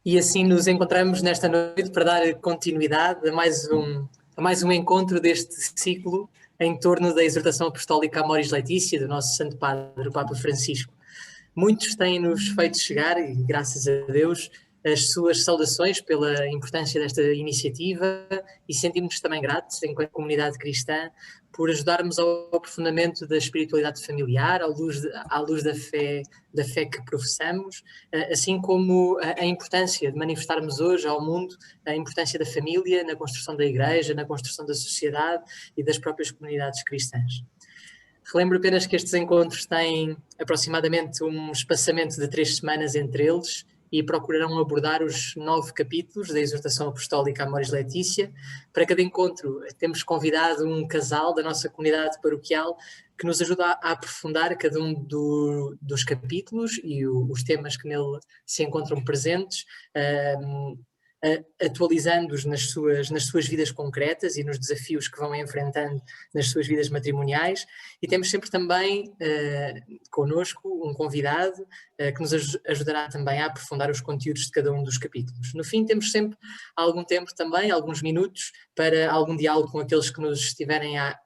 E assim nos encontramos nesta noite para dar continuidade a mais um encontro deste ciclo em torno da exortação apostólica Amoris Laetitia, do nosso Santo Padre, o Papa Francisco. Muitos têm-nos feito chegar, e graças a Deus, as suas saudações pela importância desta iniciativa e sentimos-nos também gratos, enquanto comunidade cristã, por ajudarmos ao aprofundamento da espiritualidade familiar, à luz da fé que professamos, assim como a importância de manifestarmos hoje ao mundo a importância da família na construção da igreja, na construção da sociedade e das próprias comunidades cristãs. Relembro apenas que estes encontros têm aproximadamente um espaçamento de 3 semanas entre eles e procurarão abordar os 9 capítulos da exortação apostólica Amoris Laetitia. Para cada encontro temos convidado um casal da nossa comunidade paroquial que nos ajuda a aprofundar cada um dos capítulos e os temas que nele se encontram presentes, atualizando-os nas suas vidas concretas e nos desafios que vão enfrentando nas suas vidas matrimoniais. E temos sempre também connosco um convidado que nos ajudará também a aprofundar os conteúdos de cada um dos capítulos. No fim, temos sempre algum tempo também, alguns minutos, para algum diálogo com aqueles que nos estiverem a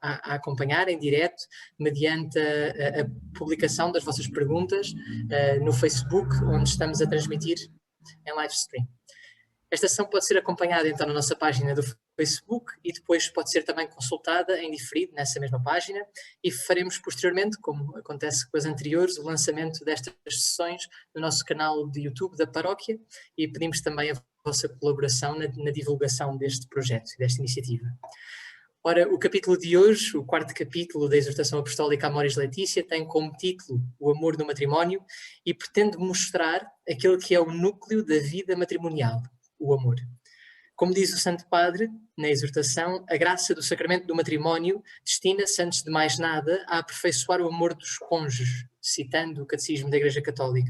acompanhar em direto, mediante a publicação das vossas perguntas no Facebook, onde estamos a transmitir em live stream. Esta sessão pode ser acompanhada então na nossa página do Facebook e depois pode ser também consultada em diferido nessa mesma página, e faremos posteriormente, como acontece com as anteriores, o lançamento destas sessões no nosso canal de YouTube da Paróquia, e pedimos também a vossa colaboração na divulgação deste projeto e desta iniciativa. Ora, o capítulo de hoje, o 4º capítulo da exortação apostólica Amoris Laetitia, tem como título o amor no matrimónio e pretende mostrar aquele que é o núcleo da vida matrimonial, o amor. Como diz o Santo Padre, na exortação, a graça do sacramento do matrimónio destina-se, antes de mais nada, a aperfeiçoar o amor dos cônjuges, citando o Catecismo da Igreja Católica.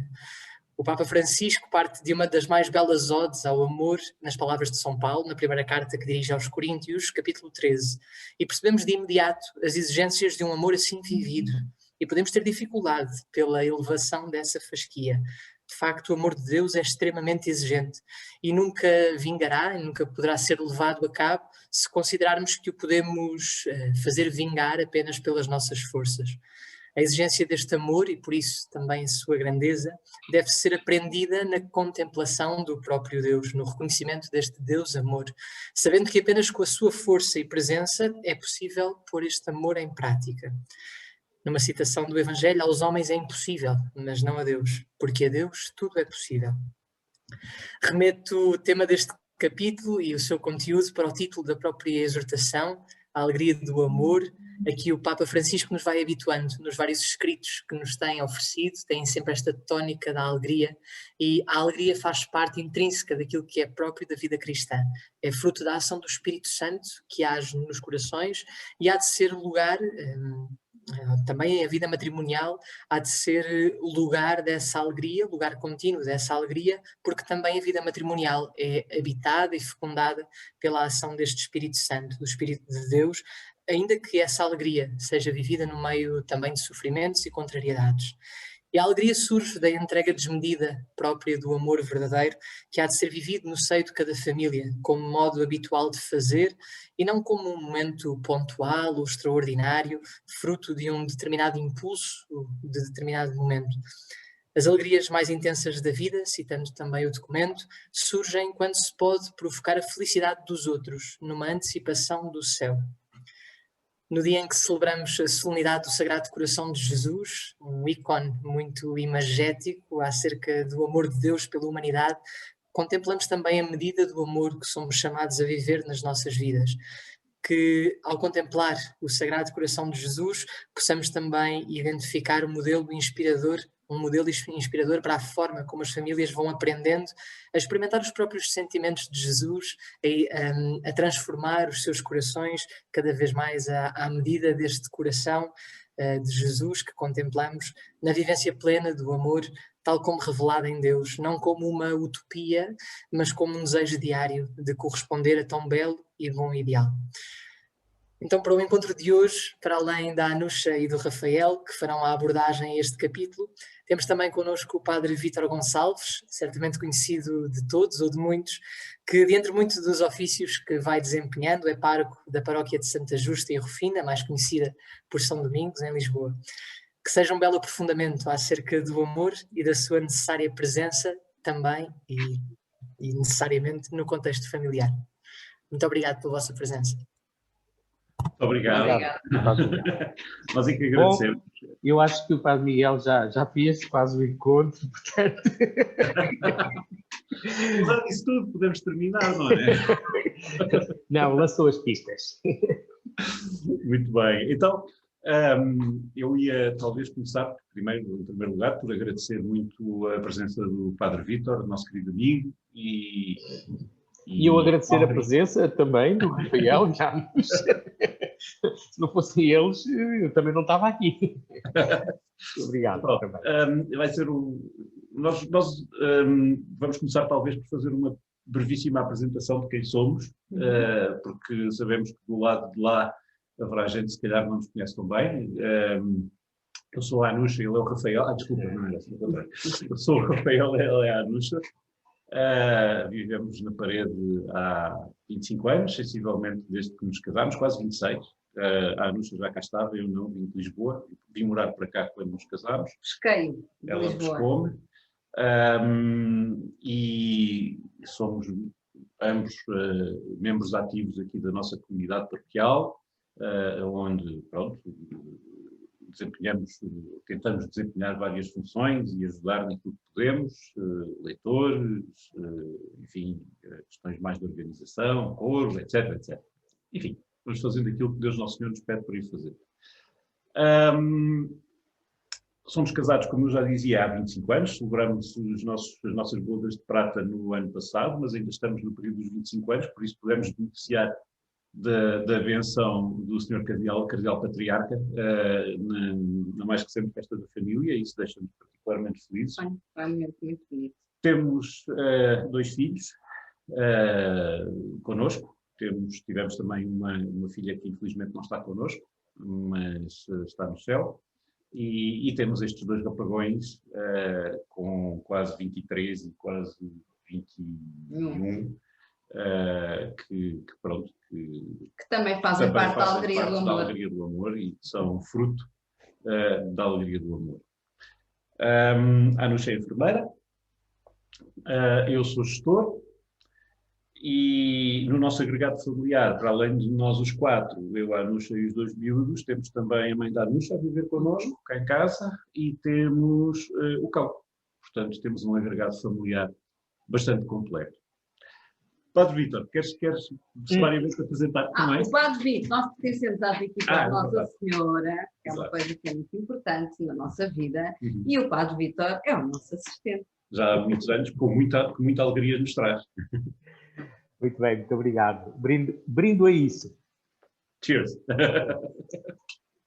O Papa Francisco parte de uma das mais belas odes ao amor nas palavras de São Paulo, na primeira carta que dirige aos Coríntios, capítulo 13, e percebemos de imediato as exigências de um amor assim vivido, e podemos ter dificuldade pela elevação dessa fasquia. De facto, o amor de Deus é extremamente exigente e nunca vingará, nunca poderá ser levado a cabo se considerarmos que o podemos fazer vingar apenas pelas nossas forças. A exigência deste amor, e por isso também a sua grandeza, deve ser aprendida na contemplação do próprio Deus, no reconhecimento deste Deus amor, sabendo que apenas com a sua força e presença é possível pôr este amor em prática. Numa citação do Evangelho, aos homens é impossível, mas não a Deus, porque a Deus tudo é possível. Remeto o tema deste capítulo e o seu conteúdo para o título da própria exortação, a alegria do amor, a que o Papa Francisco nos vai habituando nos vários escritos que nos tem oferecido. Tem sempre esta tónica da alegria, e a alegria faz parte intrínseca daquilo que é próprio da vida cristã. É fruto da ação do Espírito Santo que age nos corações e há de ser lugar... Também a vida matrimonial há de ser lugar dessa alegria, lugar contínuo dessa alegria, porque também a vida matrimonial é habitada e fecundada pela ação deste Espírito Santo, do Espírito de Deus, ainda que essa alegria seja vivida no meio também de sofrimentos e contrariedades. E a alegria surge da entrega desmedida própria do amor verdadeiro, que há de ser vivido no seio de cada família, como modo habitual de fazer, e não como um momento pontual ou extraordinário, fruto de um determinado impulso, de determinado momento. As alegrias mais intensas da vida, citando também o documento, surgem quando se pode provocar a felicidade dos outros, numa antecipação do céu. No dia em que celebramos a solenidade do Sagrado Coração de Jesus, um ícone muito imagético acerca do amor de Deus pela humanidade, contemplamos também a medida do amor que somos chamados a viver nas nossas vidas. Que, ao contemplar o Sagrado Coração de Jesus, possamos também identificar um modelo inspirador para a forma como as famílias vão aprendendo a experimentar os próprios sentimentos de Jesus, a transformar os seus corações cada vez mais à medida deste coração de Jesus que contemplamos, na vivência plena do amor, tal como revelado em Deus, não como uma utopia, mas como um desejo diário de corresponder a tão belo e bom ideal. Então, para o encontro de hoje, para além da Anusha e do Rafael, que farão a abordagem a este capítulo, temos também connosco o Padre Vítor Gonçalves, certamente conhecido de todos ou de muitos, que, dentre muitos dos ofícios que vai desempenhando, é pároco da paróquia de Santa Justa e Rufina, mais conhecida por São Domingos, em Lisboa. Que seja um belo aprofundamento acerca do amor e da sua necessária presença também e necessariamente no contexto familiar. Muito obrigado pela vossa presença. Obrigado. Nós é que agradecemos. Bom, eu acho que o Padre Miguel já fez quase o encontro, portanto... Já disse tudo, podemos terminar, não é? Não, lançou as pistas. Muito bem. Então, eu ia talvez começar, em primeiro lugar, por agradecer muito a presença do Padre Vítor, nosso querido amigo, e eu agradecer a presença também do Rafael, se não fossem eles, eu também não estava aqui. Obrigado. Vai ser nós vamos começar talvez por fazer uma brevíssima apresentação de quem somos, porque sabemos que do lado de lá haverá gente que se calhar não nos conhece tão bem. Eu sou a Anusha e ele é o Rafael. Desculpa, não é assim. Eu sou o Rafael, ele é a Anusha. Vivemos na parede há 25 anos, sensivelmente desde que nos casámos, quase 26. A Anusha já cá estava, eu não, vim de Lisboa. Vim morar para cá quando nos casámos. Pesquei, ela pescou-me. E somos ambos membros ativos aqui da nossa comunidade paroquial, onde, pronto, tentamos desempenhar várias funções e ajudar naquilo que podemos, leitores, enfim, questões mais de organização, coro, etc, etc. Enfim, vamos fazendo aquilo que Deus Nosso Senhor nos pede para ir fazer. Somos casados, como eu já dizia, há 25 anos, celebramos as nossas bodas de prata no ano passado, mas ainda estamos no período dos 25 anos, por isso podemos beneficiar da benção do Sr. Cardeal Patriarca na mais recente festa da família, e isso deixa-nos particularmente felizes. Foi muito bonito. Temos 2 filhos connosco, tivemos também uma filha que infelizmente não está connosco, mas está no céu. E temos estes 2 rapagões com quase 23 e quase 21, que também fazem parte da alegria do amor e são fruto da alegria do amor. A Anusha é enfermeira, eu sou gestor. E no nosso agregado familiar, para além de nós os 4, eu, a Anusha e os 2 miúdos, temos também a mãe da Anusha a viver connosco, cá em casa, e temos o cão. Portanto, temos um agregado familiar bastante completo. Padre Vítor, queres sumariamente apresentar também? O Padre Vítor, nós pertencemos à equipa de Nossa Senhora, que é uma coisa que é muito importante na nossa vida, e o Padre Vítor é o nosso assistente. Já há muitos anos, com muita alegria nos traz. Muito bem, muito obrigado. Brindo a isso. Cheers!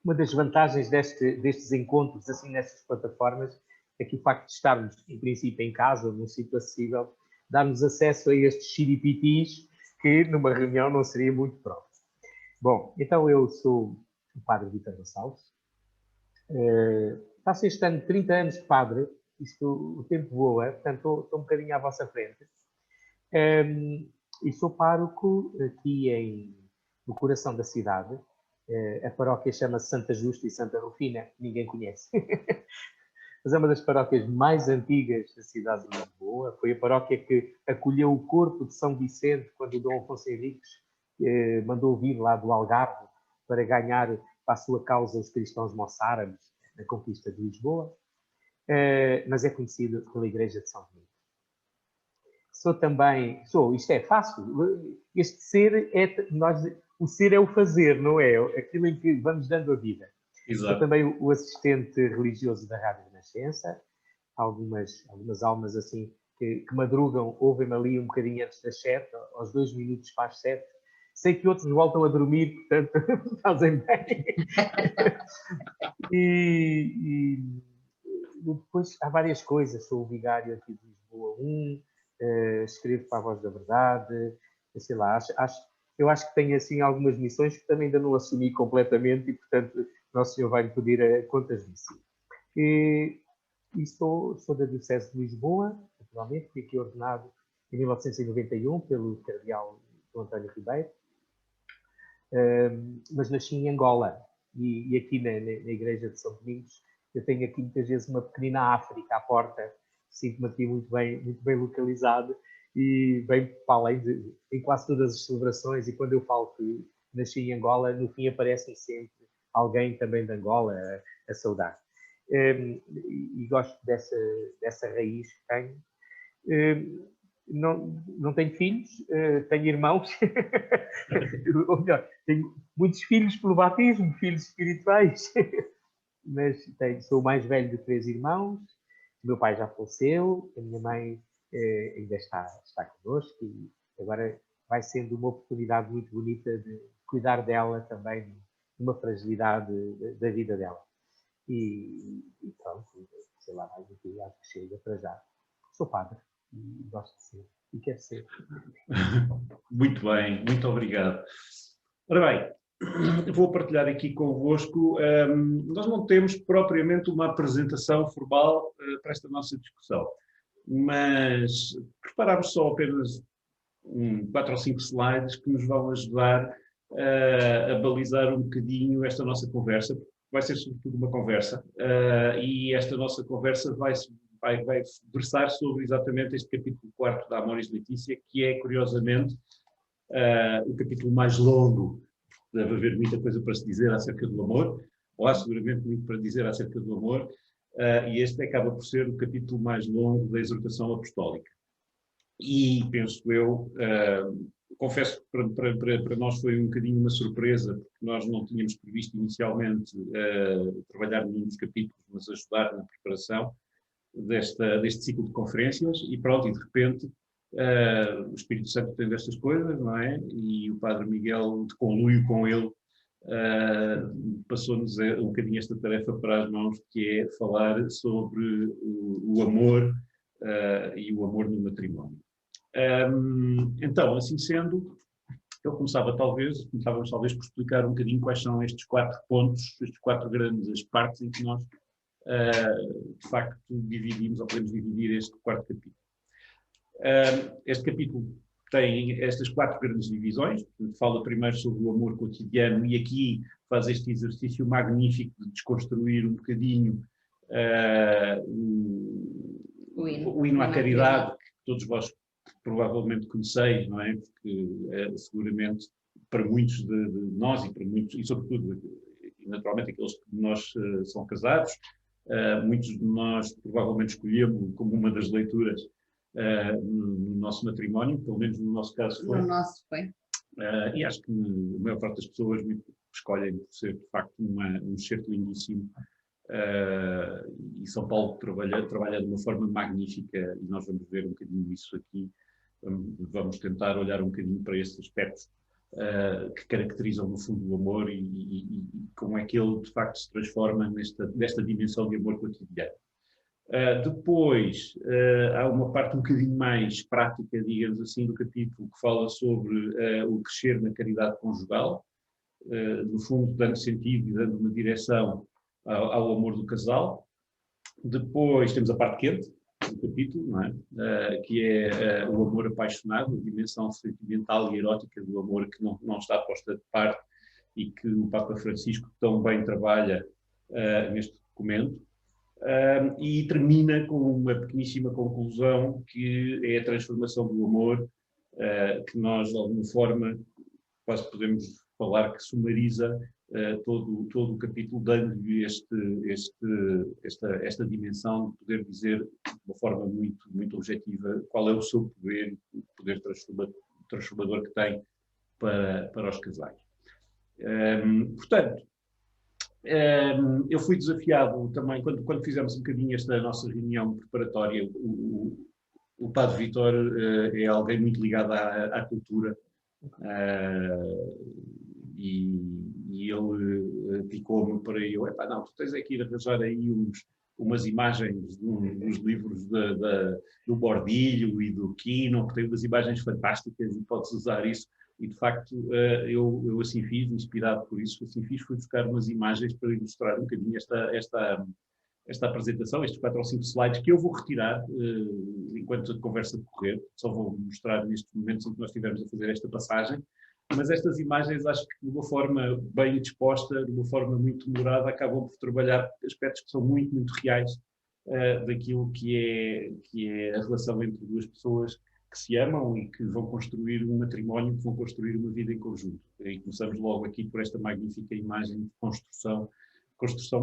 Uma das vantagens destes encontros, assim, nessas plataformas, é que o facto de estarmos, em princípio, em casa, num sítio acessível, dá-nos acesso a estes xiripitis que numa reunião não seria muito próprio. Bom, então eu sou o Padre Vítor Gonçalves. Faço este ano 30 anos de padre, o tempo voa, portanto estou um bocadinho à vossa frente. E sou pároco aqui no coração da cidade. A paróquia chama-se Santa Justa e Santa Rufina, ninguém conhece. Mas é uma das paróquias mais antigas da cidade de Lisboa. Foi a paróquia que acolheu o corpo de São Vicente quando o Dom Afonso Henriques mandou vir lá do Algarve para ganhar para a sua causa os cristãos moçárabes na conquista de Lisboa. Mas é conhecido pela Igreja de São Domingos. Isto é fácil, este ser o ser é o fazer, não é? Aquilo em que vamos dando a vida. Exato. Sou também o assistente religioso da Rádio Renascença, algumas almas assim que madrugam, ouvem-me ali um bocadinho antes das 7, aos 2 minutos para as 7. Sei que outros voltam a dormir, portanto, fazem bem. E depois há várias coisas, sou o vigário aqui de Lisboa 1, escrevo para a Voz da Verdade, sei lá, eu acho que tenho assim algumas missões que também ainda não assumi completamente e, portanto, Nosso Senhor vai-me pedir contas disso. E sou da Diocese de Lisboa, naturalmente, fui aqui ordenado em 1991 pelo Cardeal António Ribeiro, mas nasci em Angola e aqui na Igreja de São Domingos eu tenho aqui muitas vezes uma pequenina África à porta, sinto-me aqui muito bem localizado e bem para além em quase todas as celebrações, e quando eu falo que nasci em Angola, no fim aparece sempre alguém também de Angola a saudar. E gosto dessa raiz que tenho. Não tenho filhos, tenho irmãos, ou melhor, tenho muitos filhos pelo batismo, filhos espirituais, mas sou o mais velho de 3 irmãos, o meu pai já faleceu, a minha mãe ainda está connosco e agora vai sendo uma oportunidade muito bonita de cuidar dela também, numa fragilidade da vida dela. E pronto, sei lá, mais do que acho que chega para já. Sou padre e gosto de ser e quero ser. Muito bem, muito obrigado. Ora bem, vou partilhar aqui convosco. Nós não temos propriamente uma apresentação formal para esta nossa discussão, mas preparámos só apenas 4 ou 5 slides que nos vão ajudar a balizar um bocadinho esta nossa conversa. Vai ser sobretudo uma conversa e esta nossa conversa vai versar sobre exatamente este capítulo 4 da Amoris Laetitia, que é, curiosamente, o capítulo mais longo. Deve haver muita coisa para se dizer acerca do amor, ou há seguramente muito para dizer acerca do amor, e este acaba por ser o capítulo mais longo da exortação apostólica. E penso eu, confesso que para nós foi um bocadinho uma surpresa, porque nós não tínhamos previsto inicialmente trabalhar num dos capítulos, mas ajudar na preparação deste ciclo de conferências, e pronto, e de repente o Espírito Santo tem destas coisas, não é? E o Padre Miguel, de conluio com ele, passou-nos um bocadinho esta tarefa para as mãos, que é falar sobre o amor e o amor no matrimónio. Então, assim sendo, eu começávamos talvez por explicar um bocadinho quais são estes 4 pontos, estes 4 grandes partes em que nós, de facto, dividimos, ou podemos dividir este 4º capítulo. Este capítulo tem estas 4 grandes divisões. Fala primeiro sobre o amor cotidiano e aqui faz este exercício magnífico de desconstruir um bocadinho o hino à caridade, que todos vós provavelmente conheceis, não é? Porque seguramente para muitos de nós e para muitos, e sobretudo, naturalmente, aqueles que de nós são casados, muitos de nós provavelmente escolhemos como uma das leituras no nosso matrimónio, pelo menos no nosso caso foi. No nosso foi. E acho que a maior parte das pessoas escolhem por ser, de facto, um excerto lindíssimo. E São Paulo trabalha de uma forma magnífica, e nós vamos ver um bocadinho isso aqui. Vamos tentar olhar um bocadinho para esses aspectos que caracterizam, no fundo, o amor e como é que ele, de facto, se transforma nesta dimensão de amor cotidiano. Depois, há uma parte um bocadinho mais prática, digamos assim, do capítulo, que fala sobre o crescer na caridade conjugal, no fundo, dando sentido e dando uma direção ao amor do casal. Depois temos a parte quente do capítulo, não é? Que é o amor apaixonado, a dimensão sentimental e erótica do amor que não está posta de parte e que o Papa Francisco tão bem trabalha neste documento. E termina com uma pequeníssima conclusão, que é a transformação do amor, que nós, de alguma forma, quase podemos falar que sumariza todo o capítulo, dando-lhe esta dimensão de poder dizer de uma forma muito, muito objetiva qual é o seu poder, o poder transformador que tem para os casais. Portanto, eu fui desafiado também, quando fizemos um bocadinho esta nossa reunião preparatória, o Padre Vítor é alguém muito ligado à cultura, e ele picou-me para eu, não, tu tens aqui de arranjar aí umas imagens dos livros do Bordilho e do Quino, que tem umas imagens fantásticas e podes usar isso E, de facto, eu assim fiz, inspirado por isso, assim fiz, fui buscar umas imagens para ilustrar um bocadinho esta apresentação, estes 4 ou 5 slides, que eu vou retirar enquanto a conversa decorrer, só vou mostrar nestes momentos em que nós estivermos a fazer esta passagem, mas estas imagens acho que de uma forma bem disposta, de uma forma muito demorada, acabam por trabalhar aspectos que são muito, muito reais daquilo que é a relação entre duas pessoas que se amam e que vão construir um matrimónio, que vão construir uma vida em conjunto. E começamos logo aqui por esta magnífica imagem de construção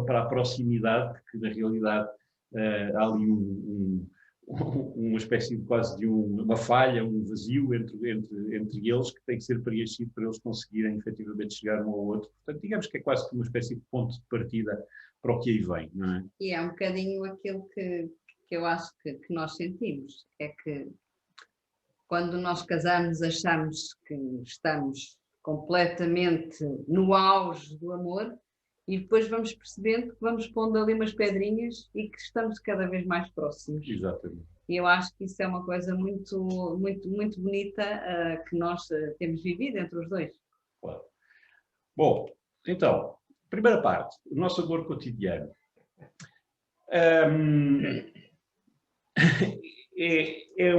para a proximidade, porque na realidade há ali uma espécie de quase de uma falha, um vazio entre eles que tem que ser preenchido para eles conseguirem efetivamente chegar um ao outro. Portanto, digamos que é quase que uma espécie de ponto de partida para o que aí vem, não é? E é um bocadinho aquilo que eu acho que nós sentimos, é que quando nós casamos achamos que estamos completamente no auge do amor e depois vamos percebendo que vamos pondo ali umas pedrinhas e que estamos cada vez mais próximos. Exatamente. E eu acho que isso é uma coisa muito, muito, muito bonita que nós temos vivido entre os dois. Claro. Bom, então, primeira parte, o nosso amor cotidiano. É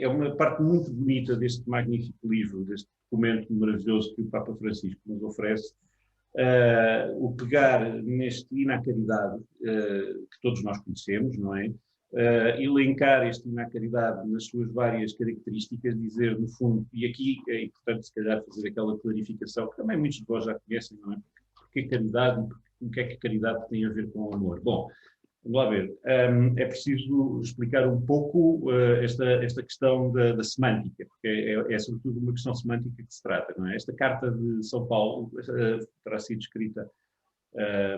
uma parte muito bonita deste magnífico livro, deste documento maravilhoso que o Papa Francisco nos oferece, o pegar neste hino à caridade que todos nós conhecemos, não é? Elencar este hino à caridade nas suas várias características, dizer no fundo, e aqui é importante se calhar fazer aquela clarificação que também muitos de vós já conhecem, não é? Porque caridade e o que é que a caridade tem a ver com o amor? Bom, vamos lá ver. É preciso explicar um pouco esta questão da semântica, porque é sobretudo uma questão semântica que se trata, não é? Esta carta de São Paulo terá sido escrita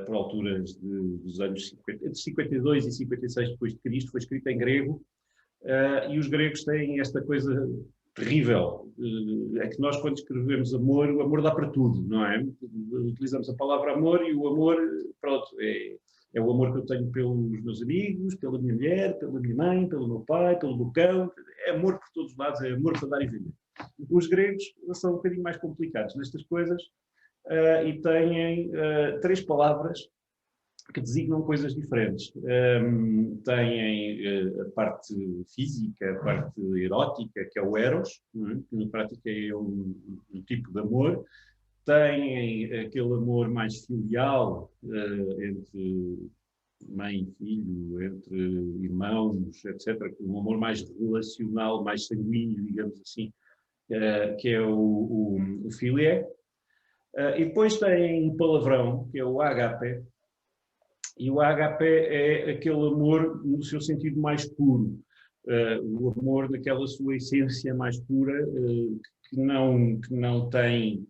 por alturas dos anos 50, entre 52 e 56 depois de Cristo, foi escrita em grego, e os gregos têm esta coisa terrível, é que nós quando escrevemos amor, o amor dá para tudo, não é? Utilizamos a palavra amor e o amor, pronto, é o amor que eu tenho pelos meus amigos, pela minha mulher, pela minha mãe, pelo meu pai, pelo meu cão. É amor por todos os lados, é amor para dar e vender. Os gregos são um bocadinho mais complicados nestas coisas e têm 3 palavras que designam coisas diferentes. Têm a parte física, a parte erótica, que é o eros, que na prática é um tipo de amor. Têm aquele amor mais filial entre mãe e filho, entre irmãos, etc., um amor mais relacional, mais sanguíneo, digamos assim, que é o philia. E depois têm um palavrão, que é o agape, e o agape é aquele amor no seu sentido mais puro, o amor naquela sua essência mais pura, que não tem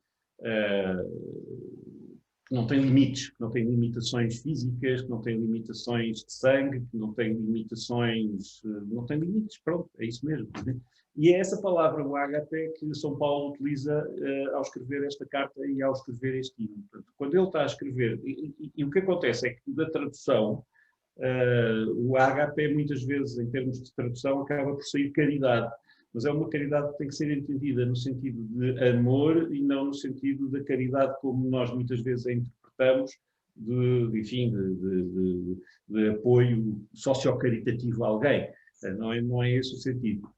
limites, que não tem limitações físicas, que não tem limitações de sangue, que não tem limitações, não tem limites, pronto, é isso mesmo. Né? E é essa palavra, o agape, que São Paulo utiliza ao escrever esta carta e ao escrever este hino. Portanto, quando ele está a escrever, e o que acontece é que da tradução, o agape muitas vezes, em termos de tradução, acaba por sair caridade. Mas é uma caridade que tem que ser entendida no sentido de amor e não no sentido da caridade como nós muitas vezes a interpretamos, de apoio socio-caritativo a alguém. Não é esse o sentido.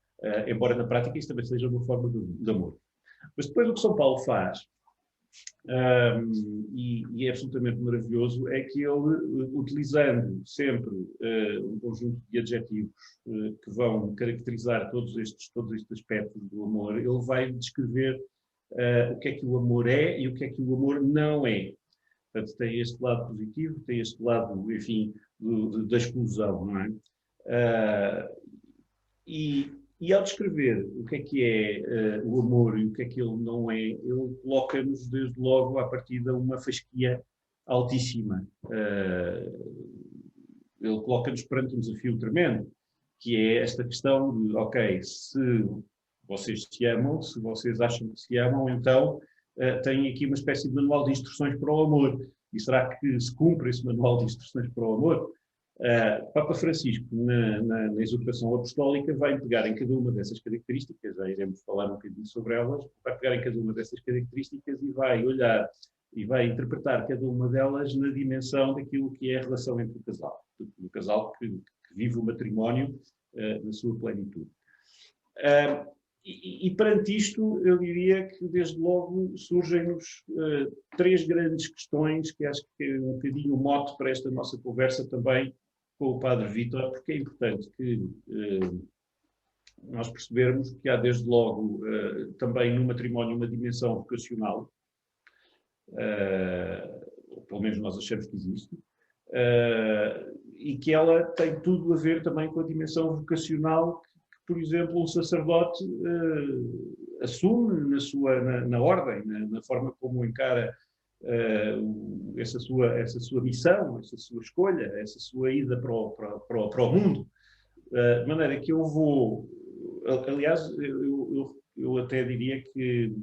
Embora na prática isso também seja uma forma de amor. Mas depois o que São Paulo faz, e é absolutamente maravilhoso, é que ele, utilizando sempre um conjunto de adjetivos que vão caracterizar todos estes aspectos do amor, ele vai descrever o que é que o amor é e o que é que o amor não é. Portanto, tem este lado positivo, tem este lado, enfim, da exclusão, não é? E ao descrever o que é o amor e o que é que ele não é, ele coloca-nos desde logo à partida uma fasquia altíssima. Ele coloca-nos perante um desafio tremendo, que é esta questão de, ok, se vocês se amam, se vocês acham que se amam, então têm aqui uma espécie de manual de instruções para o amor. E será que se cumpre esse manual de instruções para o amor? Papa Francisco, na exortação apostólica, vai pegar em cada uma dessas características, já iremos falar um bocadinho sobre elas, vai pegar em cada uma dessas características e vai olhar e vai interpretar cada uma delas na dimensão daquilo que é a relação entre o casal. O casal que vive o matrimónio na sua plenitude. E perante isto, eu diria que, desde logo, surgem-nos 3 grandes questões, que acho que é um bocadinho o mote para esta nossa conversa também com o Padre Vítor, porque é importante que nós percebermos que há, desde logo, também no matrimónio uma dimensão vocacional, ou pelo menos nós achamos que existe, e que ela tem tudo a ver também com a dimensão vocacional que, por exemplo, um sacerdote assume na ordem, na forma como encara essa sua missão, essa sua escolha, essa sua ida para o mundo. De maneira que eu vou... Aliás, eu até diria que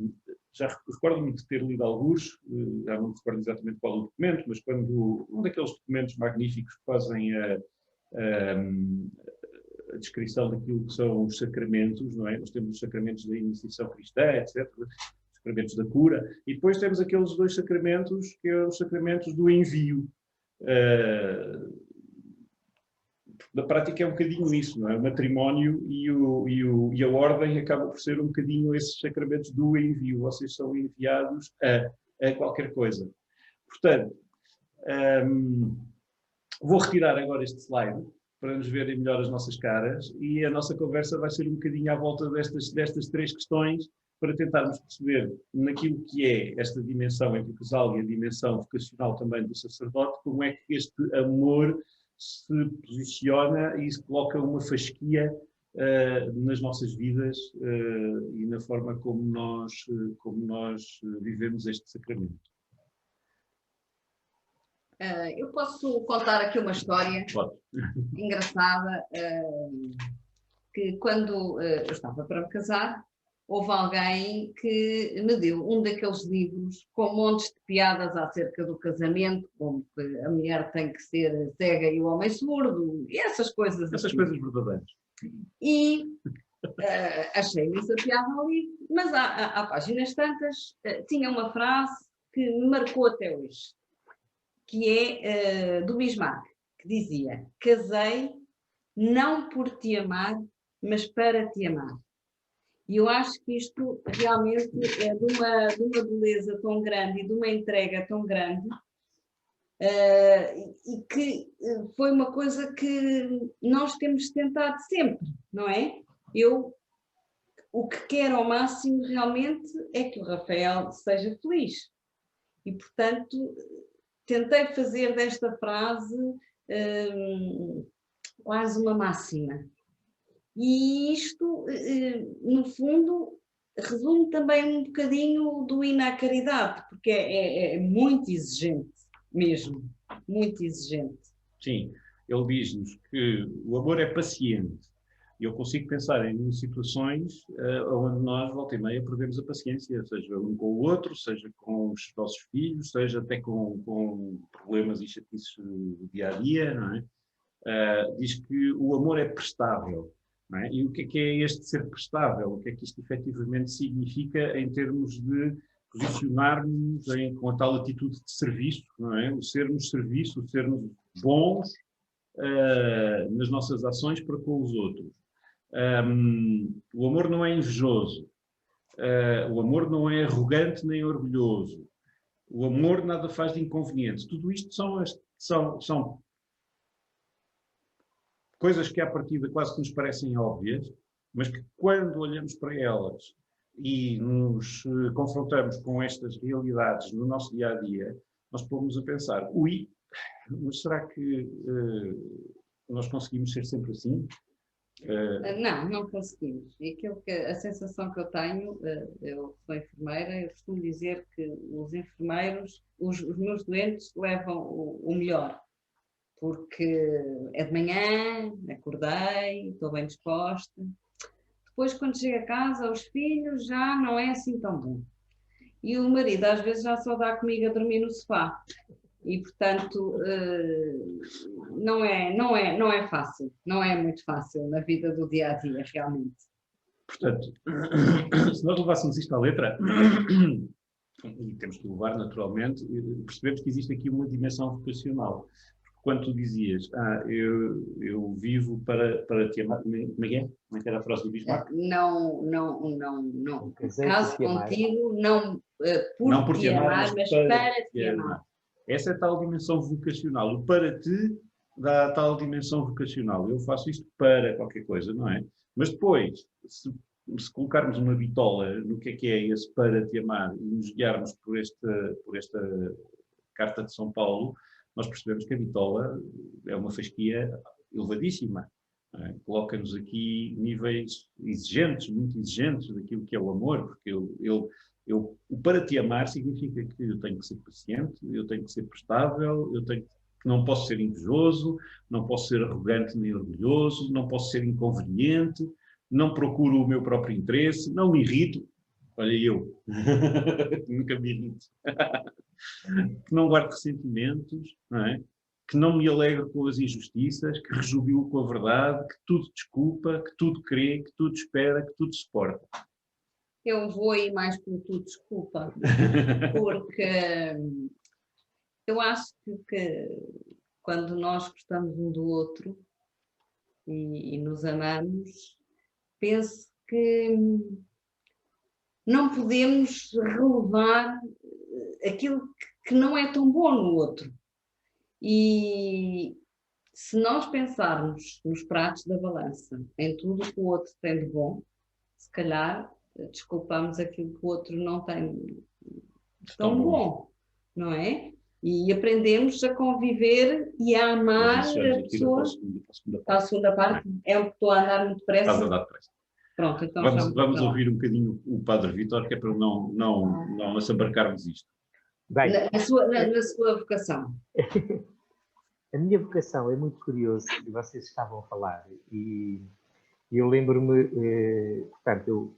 já recordo-me de ter lido alguns, já não me recordo exatamente qual o documento, mas quando um daqueles documentos magníficos que fazem a descrição daquilo que são os sacramentos, não é? Nós temos os sacramentos da iniciação cristã, etc., os sacramentos da cura, e depois temos aqueles 2 sacramentos, que são os sacramentos do envio. Na prática é um bocadinho isso, não é? O matrimónio e a ordem acabam por ser um bocadinho esses sacramentos do envio. Vocês são enviados a qualquer coisa. Portanto, vou retirar agora este slide para nos verem melhor as nossas caras, e a nossa conversa vai ser um bocadinho à volta destas 3 questões, para tentarmos perceber, naquilo que é esta dimensão entre o casal e a dimensão vocacional também do sacerdote, como é que este amor se posiciona e se coloca uma fasquia nas nossas vidas e na forma como nós vivemos este sacramento. Eu posso contar aqui uma história engraçada, que quando eu estava para me casar, houve alguém que me deu um daqueles livros com montes de piadas acerca do casamento, como que a mulher tem que ser cega e o homem surdo, e essas coisas. Essas assim. coisas verdadeiras. E achei essa piada ali, mas há páginas tantas, tinha uma frase que me marcou até hoje, que é do Bismarck, que dizia: casei não por te amar, mas para te amar. E eu acho que isto realmente é de uma beleza tão grande e de uma entrega tão grande, e que foi uma coisa que nós temos tentado sempre, não é? O que quero ao máximo realmente é que o Rafael seja feliz. E, portanto, tentei fazer desta frase quase uma máxima. E isto, no fundo, resume também um bocadinho do hino à caridade, porque é muito exigente, mesmo, muito exigente. Sim, ele diz-nos que o amor é paciente. E eu consigo pensar em situações onde nós, volta e meia, perdemos a paciência, seja um com o outro, seja com os nossos filhos, seja até com problemas e chatices do dia-a-dia, não é? Diz que o amor é prestável. Não é? E o que é este ser prestável? O que é que isto efetivamente significa em termos de posicionarmos com a tal atitude de serviço, não é? O sermos serviço, o sermos bons nas nossas ações para com os outros. O amor não é invejoso. O amor não é arrogante nem orgulhoso. O amor nada faz de inconveniente. Tudo isto são coisas que à partida quase que nos parecem óbvias, mas que quando olhamos para elas e nos confrontamos com estas realidades no nosso dia-a-dia, nós pomos a pensar, mas será que nós conseguimos ser sempre assim? Não conseguimos. E a sensação que eu tenho, eu sou enfermeira, eu costumo dizer que os enfermeiros, os meus doentes levam o melhor. Porque é de manhã, acordei, estou bem disposta. Depois, quando chego a casa, os filhos já não é assim tão bom. E o marido, às vezes, já só dá comigo a dormir no sofá. E, portanto, não é fácil, não é muito fácil na vida do dia a dia, realmente. Portanto, se nós levássemos isto à letra, e temos que levar naturalmente, percebemos que existe aqui uma dimensão vocacional. Quando tu dizias, eu vivo para te amar, como é que é? Como é que era a frase do Bismarck? Não. Casei Caso por te amar. contigo, não Não por te amar, mas para te amar. Essa é a tal dimensão vocacional. O para te dá a tal dimensão vocacional. Eu faço isto para qualquer coisa, não é? Mas depois, se colocarmos uma bitola no que é esse para te amar e nos guiarmos por esta Carta de São Paulo, nós percebemos que a bitola é uma fasquia elevadíssima. Coloca-nos aqui níveis exigentes, muito exigentes daquilo que é o amor, porque o para te amar significa que eu tenho que ser paciente, eu tenho que ser prestável, que não posso ser invejoso, não posso ser arrogante nem orgulhoso, não posso ser inconveniente, não procuro o meu próprio interesse, não me irrito. Olha eu, nunca me irrito. Que não guardo ressentimentos, não é? Que não me alegro com as injustiças, que rejubilo com a verdade, que tudo desculpa, que tudo crê, que tudo espera, que tudo suporta. Eu vou ir mais com tudo desculpa, porque eu acho que quando nós gostamos um do outro e nos amamos, penso que não podemos relevar aquilo que não é tão bom no outro. E se nós pensarmos nos pratos da balança, em tudo que o outro tem de bom, se calhar desculpamos aquilo que o outro não tem de tão bom, não é? E aprendemos a conviver e a amar a pessoa. Para a segunda parte, é o que estou a andar muito depressa. Estás a dar depressa. Pronto, então vamos ouvir um bocadinho o Padre Vítor, que é para não assambarcarmos isto. Bem, na sua vocação. A minha vocação é muito curioso, e vocês estavam a falar, e eu lembro-me, portanto,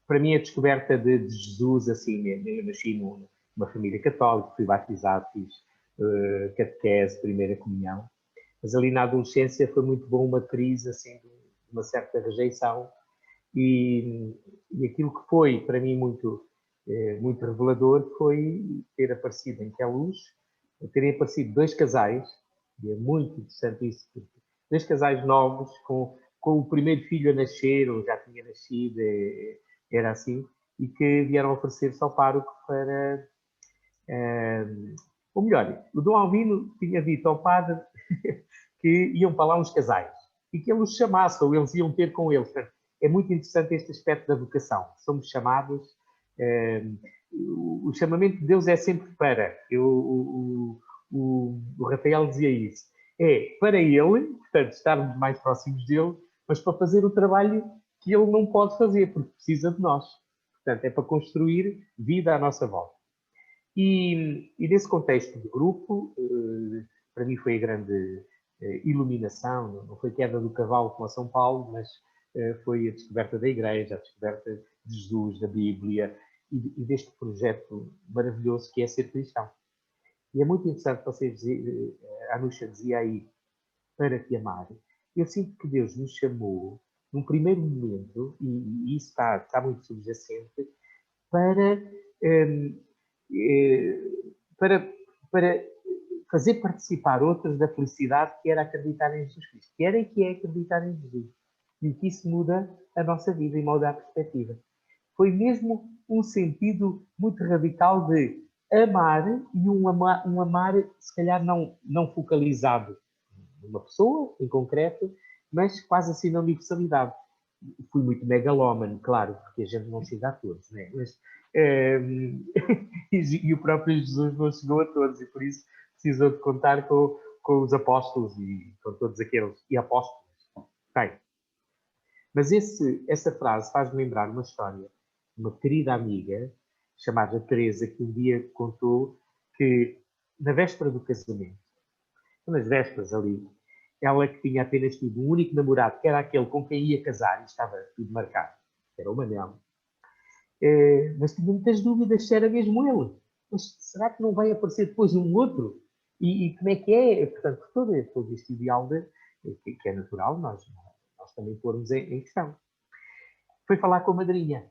para mim a descoberta de Jesus, assim, eu nasci numa família católica, fui batizado, fiz catequese, primeira comunhão, mas ali na adolescência foi muito bom uma crise, assim, de uma certa rejeição, e aquilo que foi para mim muito revelador foi ter aparecido em Queluz, terem aparecido dois casais, e é muito interessante isso, porque dois casais novos, com o primeiro filho a nascer, ou já tinha nascido, era assim, e que vieram oferecer-se ao pároco para... ou melhor, o Dom Albino tinha dito ao padre que iam para lá uns casais, e que ele os chamasse, ou eles iam ter com eles. É muito interessante este aspecto da vocação. Somos chamados... o chamamento de Deus é sempre para. O Rafael dizia isso. É para ele, portanto, estarmos mais próximos dele, mas para fazer o trabalho que ele não pode fazer, porque precisa de nós. Portanto, é para construir vida à nossa volta. E nesse contexto de grupo, para mim foi a grande iluminação, não foi queda do cavalo como a São Paulo, mas foi a descoberta da Igreja, a descoberta de Jesus, da Bíblia e deste projeto maravilhoso que é ser cristão. E é muito interessante vocês dizer, a Anúcia dizia aí, para te amar. Eu sinto que Deus nos chamou, num primeiro momento, e isso está muito subjacente, para fazer participar outros da felicidade que era acreditar em Jesus Cristo. Que era e que é acreditar em Jesus. E que isso muda a nossa vida e muda a perspectiva. Foi mesmo um sentido muito radical de amar, e um amar se calhar não focalizado numa pessoa em concreto, mas quase assim na universalidade. Fui muito megalómano, claro, porque a gente não chega a todos, né? Mas, e o próprio Jesus não chegou a todos, e por isso precisou de contar com os apóstolos e com todos aqueles, e apóstolos. Bem, mas essa frase faz-me lembrar uma história. Uma querida amiga, chamada Teresa, que um dia contou que, na véspera do casamento, nas vésperas ali, ela que tinha apenas tido um único namorado, que era aquele com quem ia casar, e estava tudo marcado, era o Manel, mas tinha muitas dúvidas se era mesmo ele. Mas será que não vai aparecer depois um outro? E como é que é? Portanto, todo este ideal que é natural, nós também pormos em questão. Foi falar com a madrinha.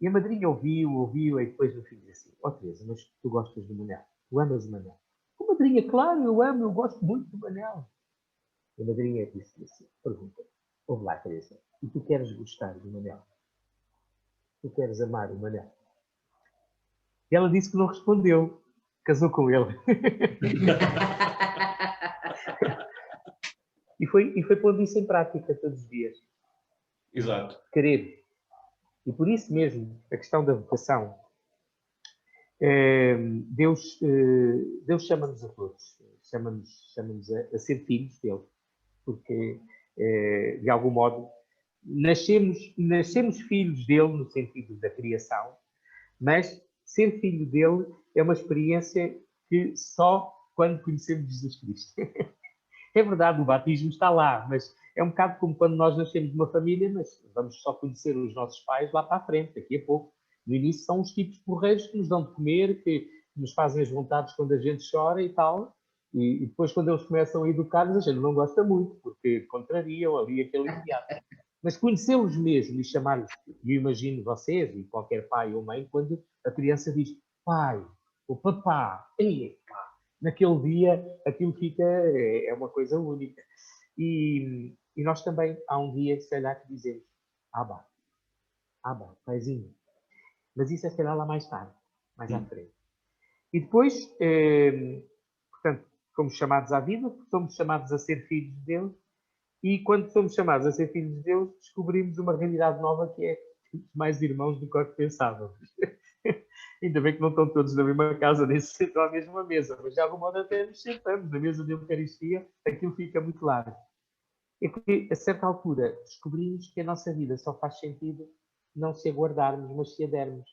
E a madrinha ouviu, e depois no fim disse assim: ó Teresa, mas tu gostas do Manel? Tu amas o Manel? A madrinha, claro, eu gosto muito do Manel. E a madrinha disse assim, pergunta: ouve lá, Teresa, e tu queres gostar do Manel? Tu queres amar o Manel? E ela disse que não respondeu. Casou com ele. e foi pondo isso em prática todos os dias. Exato. Querer. E por isso mesmo, a questão da vocação, Deus chama-nos a todos, chama-nos a ser filhos dele, porque, de algum modo, nascemos filhos dele no sentido da criação, mas ser filho dele é uma experiência que só quando conhecemos Jesus Cristo. É verdade, o batismo está lá, mas é um bocado como quando nós nascemos de uma família, mas vamos só conhecer os nossos pais lá para a frente, daqui a pouco. No início são os tipos porreiros que nos dão de comer, que nos fazem as vontades quando a gente chora e tal. E depois, quando eles começam a educar-nos, a gente não gosta muito, porque contrariam ali aquele imediato. Mas conhecê-los mesmo e chamar-los, e eu imagino vocês e qualquer pai ou mãe, quando a criança diz pai, ou papá, naquele dia aquilo é uma coisa única. E nós também, há um dia, se calhar, que dizemos Abba, paizinho. Mas isso é, se calhar, lá mais tarde, mais à frente. E depois, portanto, fomos chamados à vida, somos chamados a ser filhos de Deus, e quando somos chamados a ser filhos de Deus, descobrimos uma realidade nova que é mais irmãos do que o que pensávamos. Ainda bem que não estão todos na mesma casa, nem se sentam à mesma mesa, mas de algum modo até nos sentamos na mesa de Eucaristia, aquilo fica muito claro. É que, a certa altura, descobrimos que a nossa vida só faz sentido não se aguardarmos, mas se a dermos.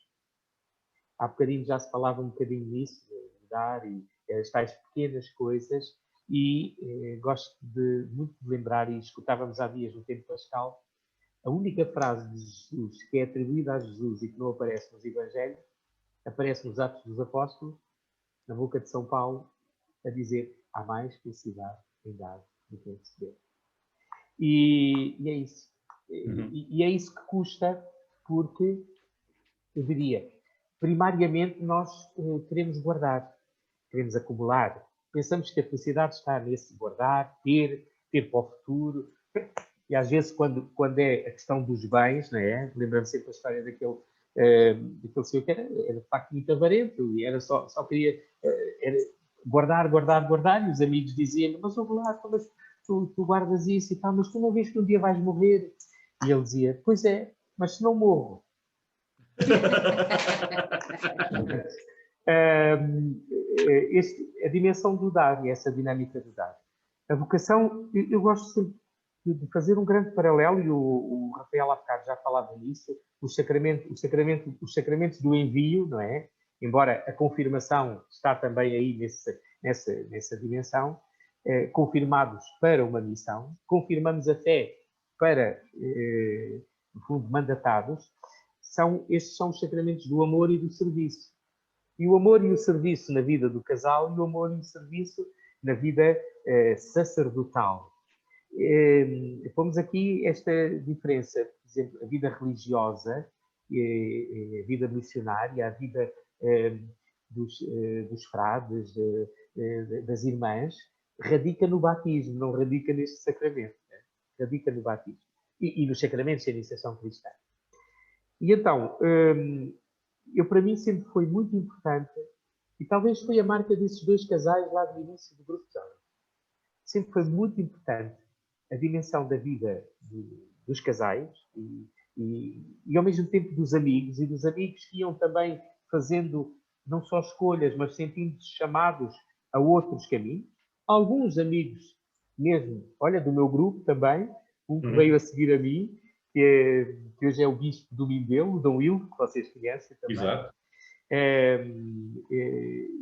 Há bocadinho já se falava um bocadinho nisso, de dar e as tais pequenas coisas, e gosto muito de lembrar, e escutávamos há dias no tempo pascal, a única frase de Jesus que é atribuída a Jesus e que não aparece nos Evangelhos, aparece nos Atos dos Apóstolos, na boca de São Paulo, a dizer: há mais felicidade em dar do que em receber. E é isso. E é isso que custa, porque, eu diria, primariamente nós queremos guardar, queremos acumular. Pensamos que a felicidade está nesse guardar, ter para o futuro. E às vezes, quando é a questão dos bens, não é? Lembro-me sempre a história daquele senhor que era de facto muito avarento e era só queria era guardar, e os amigos diziam-lhe: mas ouve lá, mas tu guardas isso e tal, mas tu não vês que um dia vais morrer? E ele dizia: pois é, mas se não morro. A dimensão do dar e essa dinâmica do dar. A vocação, eu gosto sempre de fazer um grande paralelo, e o Rafael há bocado já falava nisso, os sacramentos do envio, não é? Embora a confirmação está também aí nessa dimensão, confirmados para uma missão, confirmamos a fé para, no fundo, mandatados. Estes são os sacramentos do amor e do serviço. E o amor e o serviço na vida do casal, e o amor e o serviço na vida sacerdotal. Pomos aqui esta diferença, por exemplo, a vida religiosa, a vida missionária, a vida dos frades, das irmãs, radica no batismo, não radica neste sacramento. Radica no batismo. E nos sacramentos da iniciação cristã. E então, para mim sempre foi muito importante, e talvez foi a marca desses dois casais lá do início do grupo de jovens. Sempre foi muito importante a dimensão da vida dos casais e ao mesmo tempo dos amigos, e dos amigos que iam também fazendo não só escolhas, mas sentindo-se chamados a outros caminhos. Alguns amigos mesmo, olha, do meu grupo também, um que veio a seguir a mim, que hoje é o bispo do Mindelo, o Dom Hildo, que vocês conhecem também. Exato.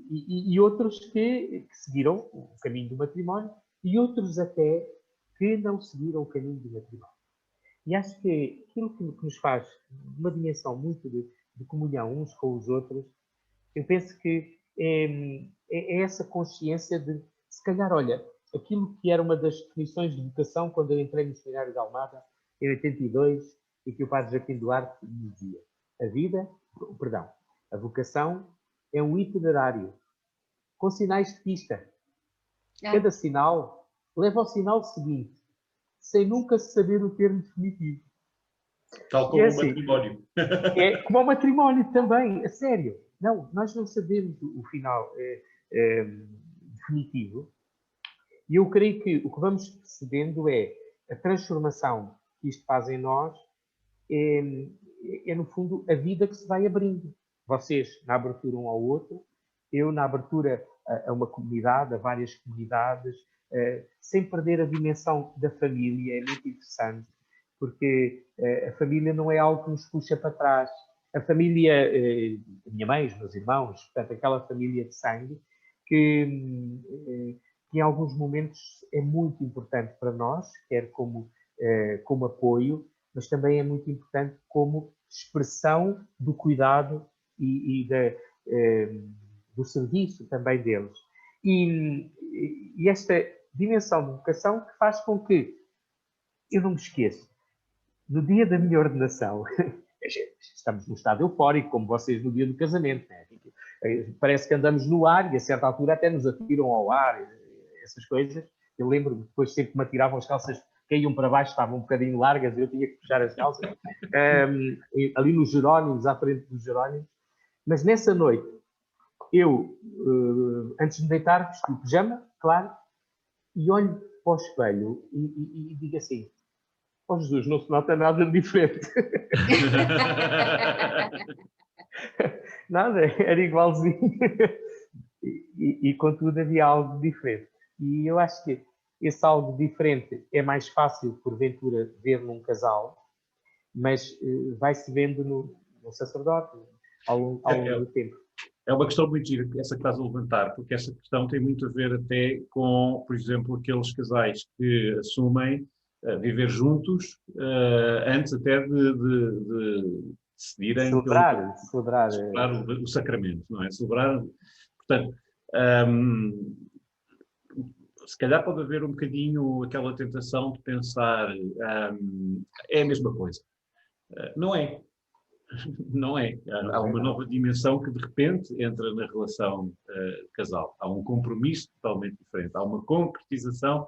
E outros que seguiram o caminho do matrimónio, e outros até que não seguiram o caminho do matrimónio. E acho que aquilo que nos faz uma dimensão muito de comunhão uns com os outros, eu penso que é essa consciência de, se calhar, olha, aquilo que era uma das definições de vocação quando eu entrei no Seminário de Almada, em 82, e que o Padre Joaquim Duarte me dizia: a vocação é um itinerário com sinais de pista. Cada sinal leva ao sinal seguinte, sem nunca se saber o termo definitivo. Tal como o matrimónio. É como o matrimónio também, a sério. Não, nós não sabemos o final definitivo. E eu creio que o que vamos percebendo é a transformação que isto faz em nós, no fundo, a vida que se vai abrindo. Vocês na abertura um ao outro, eu na abertura a uma comunidade, a várias comunidades, sem perder a dimensão da família. É muito interessante, porque a família não é algo que nos puxa para trás. A família, a minha mãe, os meus irmãos, portanto, aquela família de sangue, que em alguns momentos é muito importante para nós, quer como apoio, mas também é muito importante como expressão do cuidado e do serviço também deles. E esta dimensão de vocação que faz com que eu não me esqueça. No dia da minha ordenação, estamos num estado eufórico, como vocês no dia do casamento, né? Parece que andamos no ar e a certa altura até nos atiram ao ar, essas coisas. Eu lembro depois sempre que me atiravam as calças, caíam para baixo, estavam um bocadinho largas, eu tinha que puxar as calças, ali nos Jerónimos, à frente dos Jerónimos. Mas nessa noite, eu, antes de me deitar, vesti o pijama, claro, e olho para o espelho e digo assim: oh Jesus, não se nota nada de diferente. Nada, era igualzinho. E contudo havia algo diferente. E eu acho que esse algo diferente é mais fácil, porventura, ver num casal, mas vai-se vendo no sacerdote ao longo do tempo. É uma questão muito gira, essa que estás a levantar, porque essa questão tem muito a ver até com, por exemplo, aqueles casais que assumem viver juntos antes até de decidirem celebrar o sacramento, não é? Celebrar, portanto, se calhar pode haver um bocadinho aquela tentação de pensar é a mesma coisa. Não é. Não é. Há uma nova dimensão que de repente entra na relação casal. Há um compromisso totalmente diferente. Há uma concretização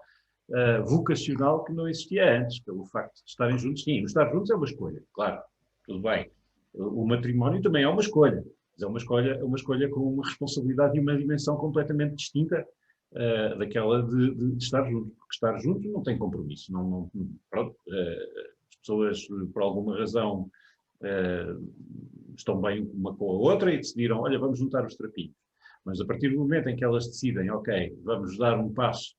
vocacional que não existia antes, pelo facto de estarem juntos. Sim, estar juntos é uma escolha, claro, tudo bem. O matrimónio também é uma escolha, mas é uma escolha com uma responsabilidade e uma dimensão completamente distinta daquela de estar juntos. Porque estar juntos não tem compromisso. Pronto, as pessoas, por alguma razão, estão bem uma com a outra e decidiram, olha, vamos juntar os trapinhos. Mas a partir do momento em que elas decidem, ok, vamos dar um passo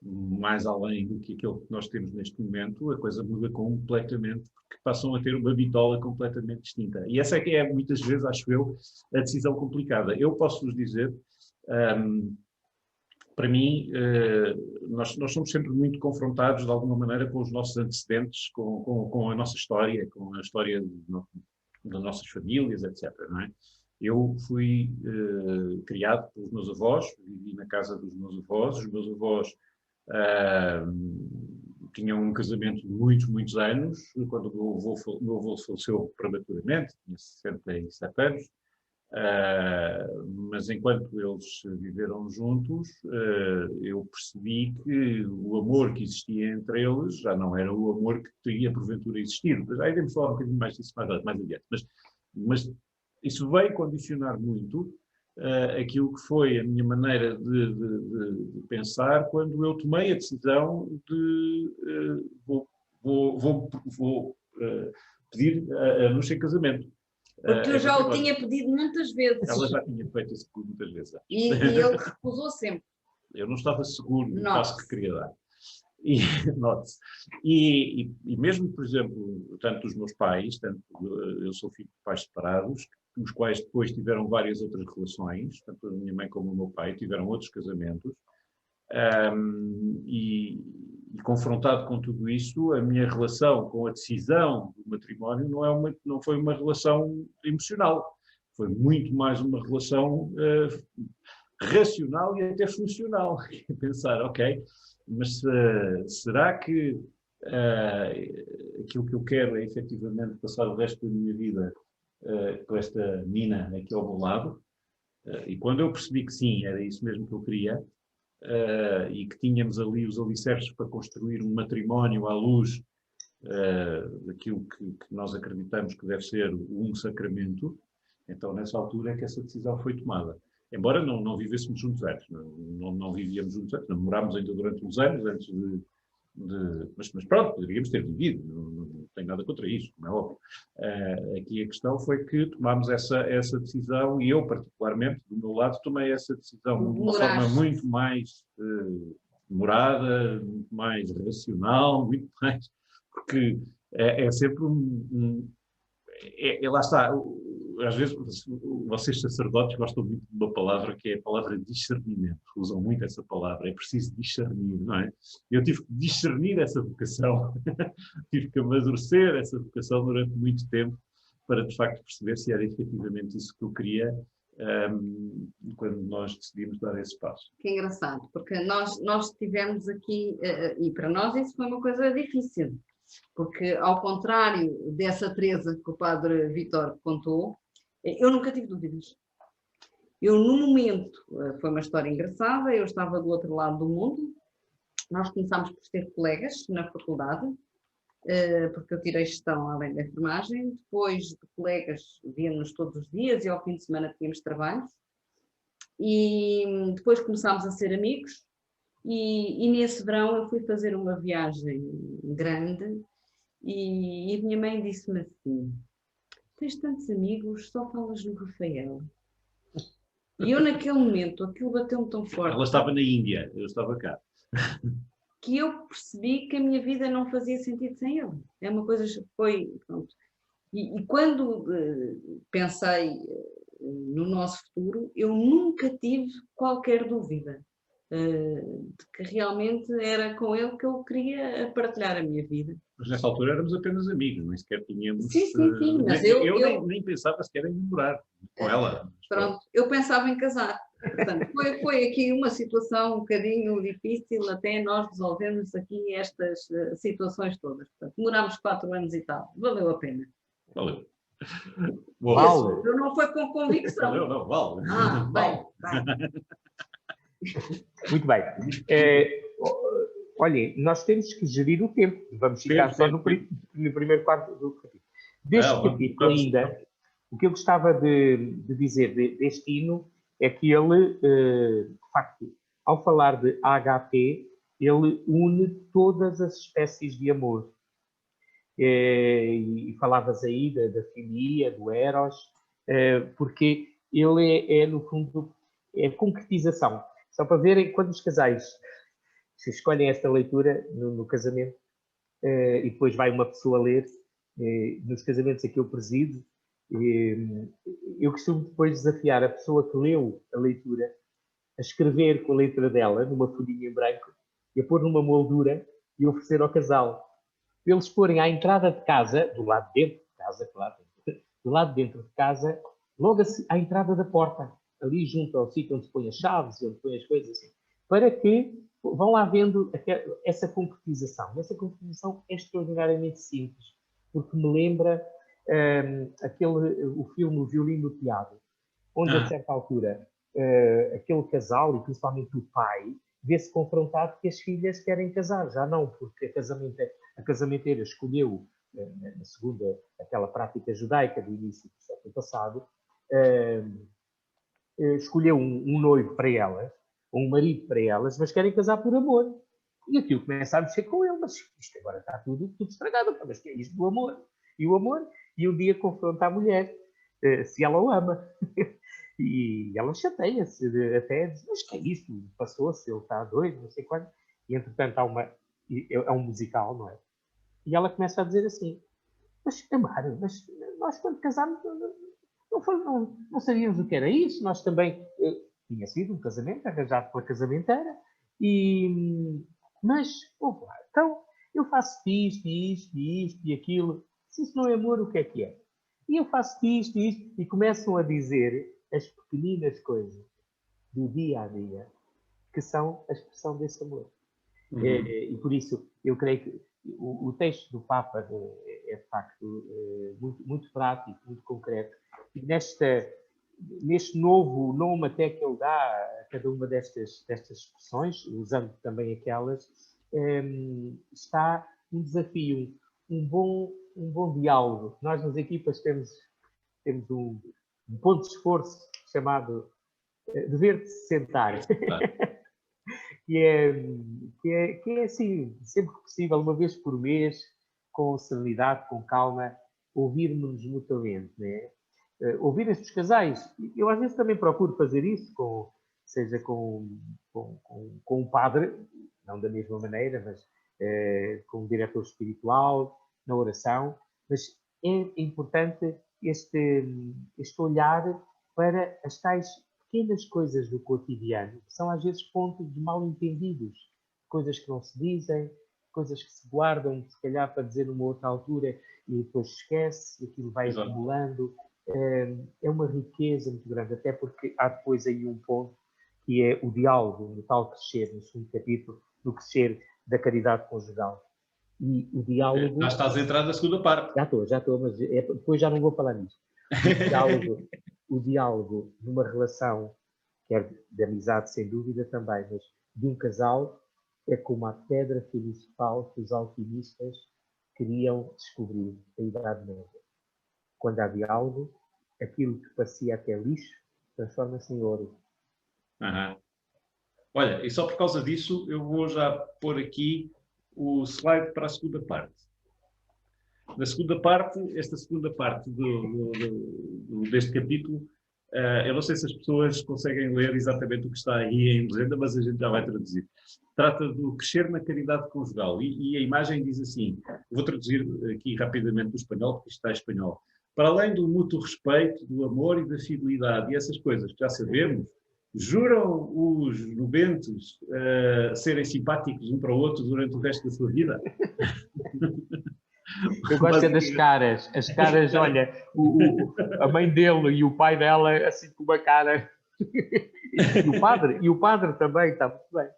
mais além do que aquilo que nós temos neste momento, a coisa muda completamente, porque passam a ter uma bitola completamente distinta. E essa é que é, muitas vezes, acho eu, a decisão complicada. Eu posso-vos dizer, para mim, nós somos sempre muito confrontados, de alguma maneira, com os nossos antecedentes, com a nossa história, com a história das nossas famílias, etc. Não é? Eu fui criado pelos meus avós, vivi na casa dos meus avós. Os meus avós tinham um casamento de muitos anos, quando o meu avô faleceu prematuramente, tinha 67 anos. Mas enquanto eles viveram juntos, eu percebi que o amor que existia entre eles já não era o amor que teria porventura existido. Mas aí iremos falar um bocadinho mais disso mais adiante. Mas isso veio condicionar muito aquilo que foi a minha maneira de pensar quando eu tomei a decisão de vou pedir a Nuxa em casamento. Porque eu já o tinha pedido muitas vezes. Ela já tinha feito isso muitas vezes. E ele recusou sempre. Eu não estava seguro do passo que queria dar. E mesmo, por exemplo, tanto os meus pais, eu sou filho de pais separados, os quais depois tiveram várias outras relações, tanto a minha mãe como o meu pai tiveram outros casamentos, e confrontado com tudo isso, a minha relação com a decisão do matrimónio não foi uma relação emocional, foi muito mais uma relação racional e até funcional. Pensar, ok, mas será que aquilo que eu quero é efetivamente passar o resto da minha vida com esta Nina aqui ao meu lado? E quando eu percebi que sim, era isso mesmo que eu queria, e que tínhamos ali os alicerces para construir um matrimónio à luz daquilo que nós acreditamos que deve ser um sacramento, então nessa altura é que essa decisão foi tomada. Embora não vivêssemos juntos antes, não vivíamos juntos antes, namorámos ainda durante uns anos antes mas pronto, poderíamos ter vivido, não tenho nada contra isso, como é óbvio. Aqui a questão foi que tomámos essa decisão e eu, particularmente, do meu lado, tomei essa decisão de uma forma muito mais demorada, muito mais racional, muito mais, porque é sempre lá está, às vezes vocês sacerdotes gostam muito de uma palavra que é a palavra discernimento, usam muito essa palavra, é preciso discernir, não é? Eu tive que discernir essa vocação, tive que amadurecer essa vocação durante muito tempo para de facto perceber se era efetivamente isso que eu queria quando nós decidimos dar esse passo. Que engraçado, porque nós tivemos aqui, e para nós isso foi uma coisa difícil, porque ao contrário dessa Teresa que o padre Vítor contou, eu nunca tive dúvidas. Eu no momento, foi uma história engraçada, eu estava do outro lado do mundo, nós começámos por ser colegas na faculdade, porque eu tirei gestão além da enfermagem, depois de colegas víamos todos os dias e ao fim de semana tínhamos trabalhos, e depois começámos a ser amigos, e nesse verão eu fui fazer uma viagem grande e a minha mãe disse-me assim: tens tantos amigos, só falas no Rafael. E eu naquele momento, aquilo bateu-me tão forte. Ela estava na Índia, eu estava cá. Que eu percebi que a minha vida não fazia sentido sem ele. É uma coisa que foi... Pronto. E quando pensei no nosso futuro, eu nunca tive qualquer dúvida de que realmente era com ele que eu queria partilhar a minha vida. Mas nessa altura éramos apenas amigos, nem sequer tínhamos... Sim, mas eu nem pensava sequer em namorar com ela. Pronto, eu pensava em casar. Portanto, foi aqui uma situação um bocadinho difícil até nós resolvermos aqui estas situações todas. Portanto, demorámos 4 anos e tal. Valeu a pena. Valeu. Vale. Eu não foi com convicção. Valeu, não, vale. Bem. Muito bem. Olhem, nós temos que gerir o tempo. Vamos ficar só no primeiro quarto do capítulo. Deste capítulo ainda, o que eu gostava de dizer deste hino é que ele, de facto, ao falar de AHP, ele une todas as espécies de amor. E falavas aí da filia, do eros, porque ele no fundo, é concretização. Só para verem, quando os casais se escolhem esta leitura no casamento, e depois vai uma pessoa ler, nos casamentos a que eu presido, eu costumo depois desafiar a pessoa que leu a leitura a escrever com a letra dela, numa folhinha em branco, e a pôr numa moldura e oferecer ao casal. Para eles porem à entrada de casa, do lado de dentro de casa, claro, do lado de dentro de casa, logo à entrada da porta, ali junto ao sítio onde se põe as chaves, onde se põe as coisas assim, para que vão lá vendo essa concretização. Essa concretização é extraordinariamente simples, porque me lembra o filme O Violino no Teatro, onde a certa altura aquele casal, e principalmente o pai, vê-se confrontado que as filhas querem casar. Já não, porque a casamenteira escolheu, na segunda, aquela prática judaica do início do século passado, escolheu um noivo para elas, um marido para elas, mas querem casar por amor. E aquilo começa a mexer com ele, mas isto agora está tudo estragado, mas que é isto do amor? E o amor? E um dia confronta a mulher, se ela o ama. E ela chateia-se, até diz, mas que é isto? Passou-se, ele está doido, não sei quando. E entretanto é um musical, não é? E ela começa a dizer assim, mas amar, mas nós quando casámos não sabíamos o que era isso, nós também, tinha sido um casamento, arranjado pela casamenteira, mas, então, eu faço isto e aquilo, se isso não é amor, o que é? E eu faço isto, e começam a dizer as pequeninas coisas do dia a dia, que são a expressão desse amor. Uhum. E por isso, eu creio que o texto do Papa é de facto muito, muito prático, muito concreto. E neste novo nome até que ele dá a cada uma destas expressões, usando também aquelas, está um desafio, um bom diálogo. Nós nas equipas temos um ponto de esforço chamado dever de se sentar. que é assim, sempre que possível, uma vez por mês, com serenidade, com calma, ouvirmos mutuamente, né? Ouvir estes casais. Eu às vezes também procuro fazer isso, seja com um padre, não da mesma maneira, mas com um diretor espiritual, na oração, mas é importante este olhar para as tais pequenas coisas do cotidiano, que são às vezes pontos de mal-entendidos, coisas que não se dizem, coisas que se guardam, se calhar para dizer numa outra altura e depois se esquece, e aquilo vai acumulando. É uma riqueza muito grande, até porque há depois aí um ponto que é o diálogo, no tal crescer, no segundo capítulo, no crescer da caridade conjugal. E o diálogo... Já estás a entrar na segunda parte. Já estou, mas depois já não vou falar nisso. O diálogo numa relação, quer de amizade sem dúvida também, mas de um casal, é como a pedra filosofal que os alquimistas queriam descobrir, a Idade Média. Quando há diálogo, aquilo que parecia até lixo transforma-se em ouro. Uhum. Olha, e só por causa disso eu vou já pôr aqui o slide para a segunda parte. Na segunda parte, esta segunda parte deste capítulo, eu não sei se as pessoas conseguem ler exatamente o que está aí em legenda, mas a gente já vai traduzir. Trata do crescer na caridade conjugal e a imagem diz assim, vou traduzir aqui rapidamente do espanhol, porque isto está em espanhol. Para além do mútuo respeito, do amor e da fidelidade e essas coisas que já sabemos, juram os nobentos serem simpáticos um para o outro durante o resto da sua vida? Eu gosto das caras. As caras, olha, a mãe dele e o pai dela, assim com uma cara. E o padre também, está muito bem.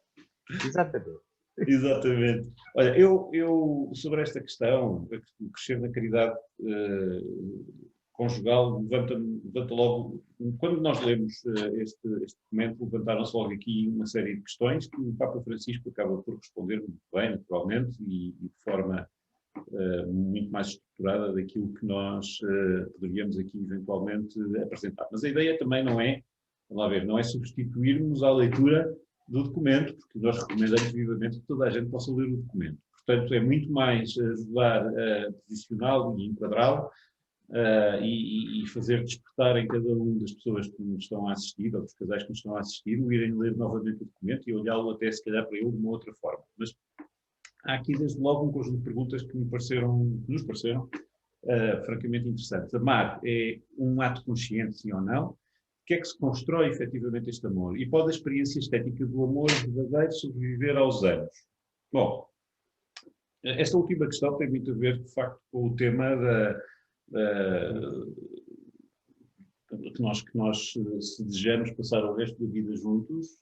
Exatamente. Exatamente. Olha, eu sobre esta questão, o crescer na caridade conjugal, levanta logo, quando nós lemos este documento, levantaram-se logo aqui uma série de questões que o Papa Francisco acaba por responder muito bem, naturalmente, e de forma muito mais estruturada daquilo que nós poderíamos aqui eventualmente apresentar. Mas a ideia também não é, vamos lá ver, não é substituirmos a leitura do documento, porque nós recomendamos vivamente que toda a gente possa ler o documento. Portanto, é muito mais ajudar a posicioná-lo e enquadrá-lo e fazer despertar em cada uma das pessoas que nos estão a assistir, ou dos casais que nos estão a assistir, o irem ler novamente o documento e olhá-lo até, se calhar, para ele de uma outra forma. Mas há aqui, desde logo, um conjunto de perguntas que nos pareceram francamente interessantes. Amar é um ato consciente, sim ou não? O que é que se constrói, efetivamente, este amor? E pode a experiência estética do amor verdadeiro sobreviver aos anos? Bom, esta última questão tem muito a ver, de facto, com o tema que nós, se desejamos passar o resto da vida juntos,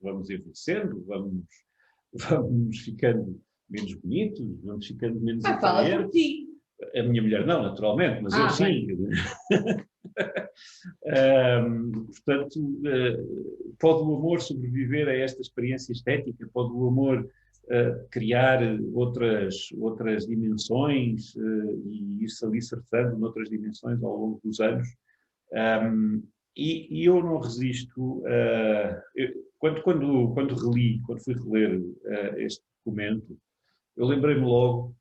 vamos envelhecendo, vamos ficando menos bonitos, vamos ficando menos fala por ti. A minha mulher não, naturalmente, mas eu sim. Portanto, pode o amor sobreviver a esta experiência estética? Pode o amor criar outras dimensões e ir-se alicerçando noutras dimensões ao longo dos anos? E eu não resisto, quando fui reler este documento, eu lembrei-me logo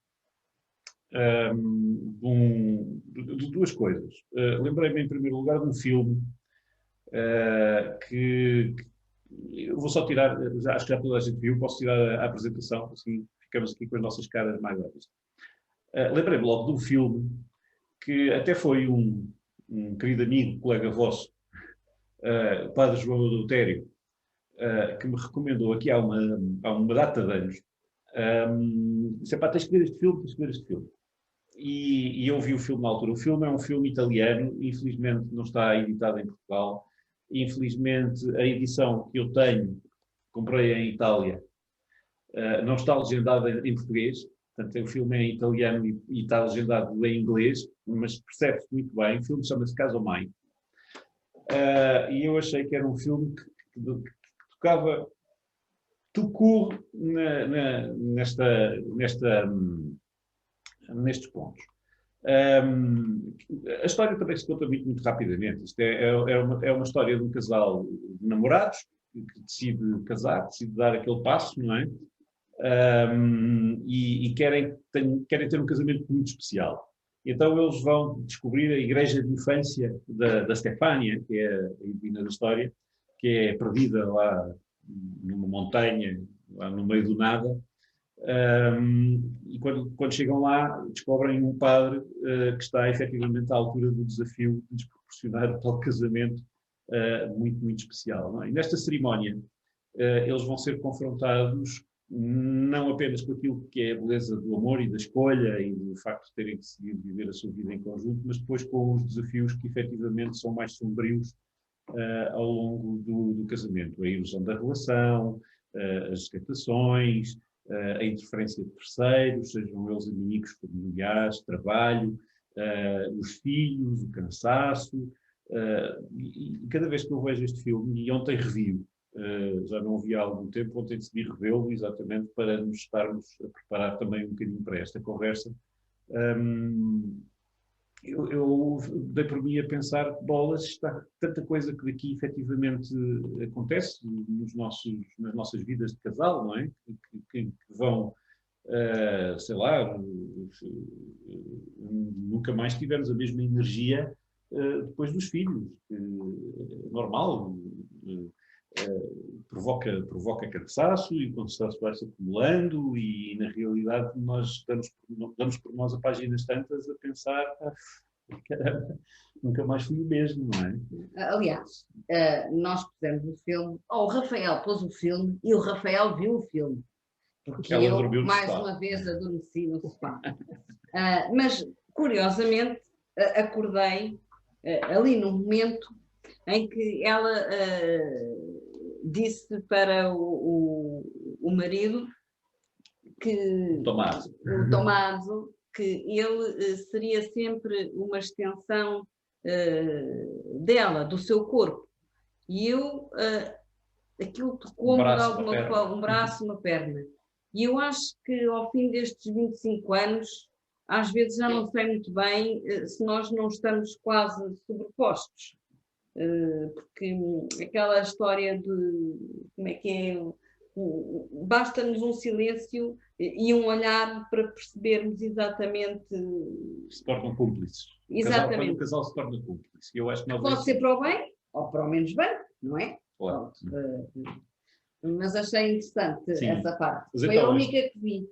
de duas coisas. Lembrei-me, em primeiro lugar, de um filme que eu vou só tirar, acho que já toda a gente viu, posso tirar a apresentação, assim ficamos aqui com as nossas caras mais velhas. Lembrei-me logo de um filme que até foi um querido amigo, colega vosso, o Padre João Adultério, que me recomendou aqui há uma data de anos. Disse, pá, tens que ver este filme, E eu vi o filme na altura. O filme é um filme italiano, infelizmente não está editado em Portugal. Infelizmente, a edição que eu tenho, comprei em Itália, não está legendada em português. Portanto, o filme é em italiano e está legendado em inglês, mas percebe-se muito bem. O filme chama-se Casomai. E eu achei que era um filme que tocava nestes pontos. A história também se conta muito, muito rapidamente. Isto é uma história de um casal de namorados que decide casar, decide dar aquele passo, não é? E querem ter um casamento muito especial. Então eles vão descobrir a igreja de infância da Stefania, que é a heroína da história, que é perdida lá numa montanha, lá no meio do nada. E quando chegam lá, descobrem um padre que está efetivamente à altura do desafio de lhes proporcionar tal casamento muito, muito especial. Não é? E nesta cerimónia, eles vão ser confrontados não apenas com aquilo que é a beleza do amor e da escolha e do facto de terem decidido viver a sua vida em conjunto, mas depois com os desafios que efetivamente são mais sombrios ao longo do casamento. A ilusão da relação, as tentações, a interferência de terceiros, sejam eles amigos, familiares, trabalho, os filhos, o cansaço. E cada vez que eu vejo este filme, e ontem revi-o, já não vi há algum tempo, ontem decidi revê-lo exatamente para nos estarmos a preparar também um bocadinho para esta conversa. Eu dei por mim a pensar, bolas, está tanta coisa que daqui efetivamente acontece nas nossas vidas de casal, não é? Que vão, sei lá, nunca mais tivemos a mesma energia depois dos filhos. Normal, provoca cansaço e o cansaço vai se acumulando e na realidade nós damos por nós a páginas tantas a pensar caramba, nunca mais fui o mesmo, não é? Aliás, nós pusemos o filme, ou o Rafael pôs o filme e o Rafael viu o filme, porque eu mais uma vez adormeci no sofá. Mas curiosamente acordei ali no momento em que ela disse para o marido que o Tommaso, que ele seria sempre uma extensão dela, do seu corpo. E eu, aquilo tocou-me de alguma forma, um braço, uma perna. E eu acho que ao fim destes 25 anos, às vezes já não sei muito bem se nós não estamos quase sobrepostos. Porque aquela história de como é que é, basta-nos um silêncio e um olhar para percebermos exatamente. Se tornam cúmplices. Exatamente. O casal se torna cúmplice. Eu acho que pode ser para o bem ou para o menos bem, não é? Claro. Mas achei interessante. Sim. Essa parte. Mas foi então, a única que vi.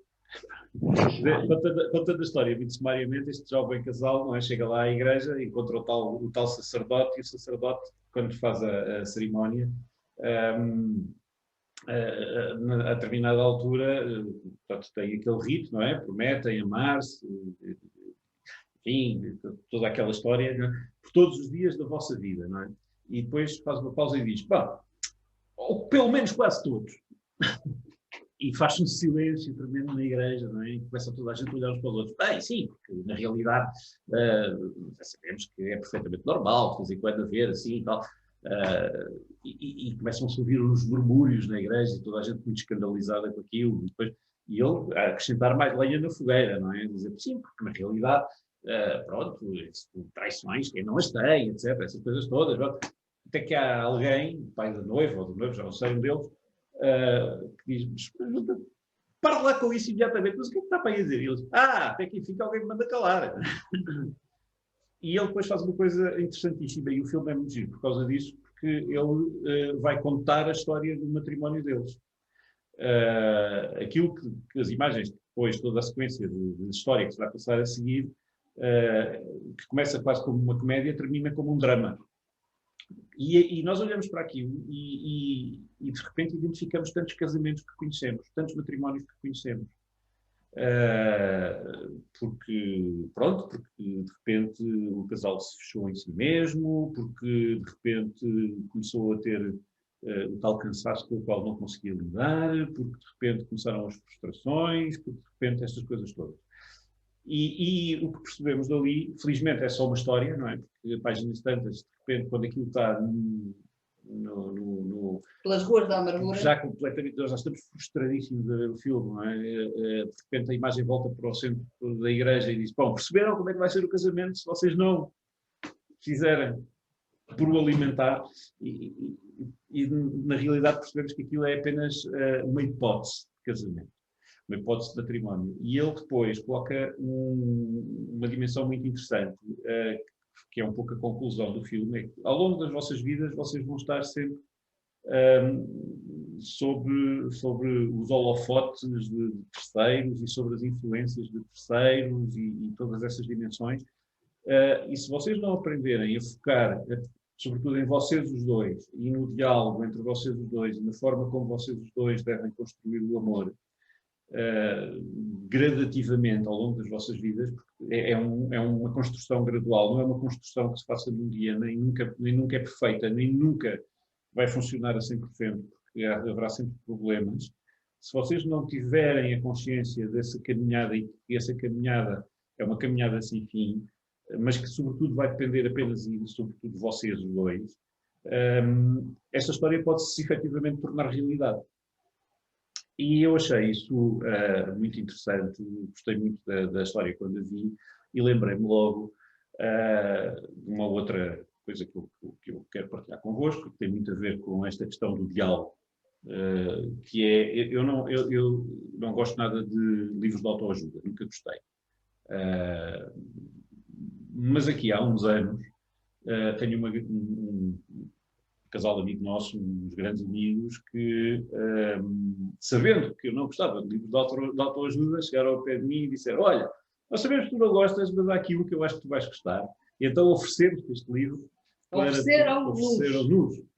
Contando a história muito sumariamente, este jovem casal não é? Chega lá à igreja, encontra o tal sacerdote, e o sacerdote, quando faz a cerimónia, a determinada altura, portanto, tem aquele rito, não é? Prometem amar-se, enfim, toda aquela história, não é? Por todos os dias da vossa vida, não é? E depois faz uma pausa e diz, bom, ou pelo menos quase todos. E faz-se um silêncio tremendo na igreja, não é? E começa toda a gente a olhar uns para os outros. Bem, sim, porque na realidade já sabemos que é perfeitamente normal, de vez em quando haver assim e tal. E começam-se a ouvir uns murmúrios na igreja e toda a gente muito escandalizada com aquilo. E ele a acrescentar mais lenha na fogueira, não é? Dizer, sim, porque na realidade, pronto, traições, quem não as tem, etc. Essas coisas todas. Pronto. Até que há alguém, o pai da noiva ou do noivo, já não sei, um deles, que diz, para lá com isso imediatamente, mas o que é que está para aí dizer? E eles, até que enfim alguém me manda calar. E ele depois faz uma coisa interessantíssima, e o filme é muito giro por causa disso, porque ele vai contar a história do matrimónio deles. Aquilo que as imagens, depois toda a sequência de história que se vai passar a seguir, que começa quase como uma comédia, termina como um drama. E nós olhamos para aquilo e de repente identificamos tantos casamentos que conhecemos, tantos matrimónios que conhecemos. porque de repente o casal se fechou em si mesmo, porque de repente começou a ter o tal cansaço com o qual não conseguia lidar, porque de repente começaram as frustrações, porque de repente estas coisas todas. E o que percebemos dali, felizmente é só uma história, não é? Porque páginas tantas, de repente, quando aquilo está pelas ruas da amargura. Já completamente, nós já estamos frustradíssimos a ver o filme, não é? De repente a imagem volta para o centro da igreja e diz: bom, perceberam como é que vai ser o casamento se vocês não fizerem por o alimentar? E na realidade percebemos que aquilo é apenas uma hipótese de casamento, uma hipótese de matrimónio. E ele depois coloca uma dimensão muito interessante, que é um pouco a conclusão do filme, é que ao longo das vossas vidas vocês vão estar sempre sobre os holofotes de terceiros e sobre as influências de terceiros e todas essas dimensões. E se vocês não aprenderem a focar, sobretudo em vocês os dois, e no diálogo entre vocês os dois, e na forma como vocês os dois devem construir o amor, gradativamente ao longo das vossas vidas, porque é uma construção gradual, não é uma construção que se faça num dia, nem nunca é perfeita, nem nunca vai funcionar a 100%, porque haverá sempre problemas. Se vocês não tiverem a consciência dessa caminhada, e que essa caminhada é uma caminhada sem fim, mas que sobretudo vai depender apenas e sobretudo de vocês os dois, esta história pode-se efetivamente tornar realidade. E eu achei isso muito interessante, gostei muito da história quando a vi, e lembrei-me logo de uma outra coisa que eu quero partilhar convosco, que tem muito a ver com esta questão do diálogo, que é, eu não gosto nada de livros de autoajuda, nunca gostei. Mas aqui há uns anos tenho um casal de amigo nosso, uns grandes amigos, que, sabendo que eu não gostava de livros de autoajuda, chegaram ao pé de mim e disseram: olha, nós sabemos que tu não gostas, mas há aquilo que eu acho que tu vais gostar. E então oferecemos este livro.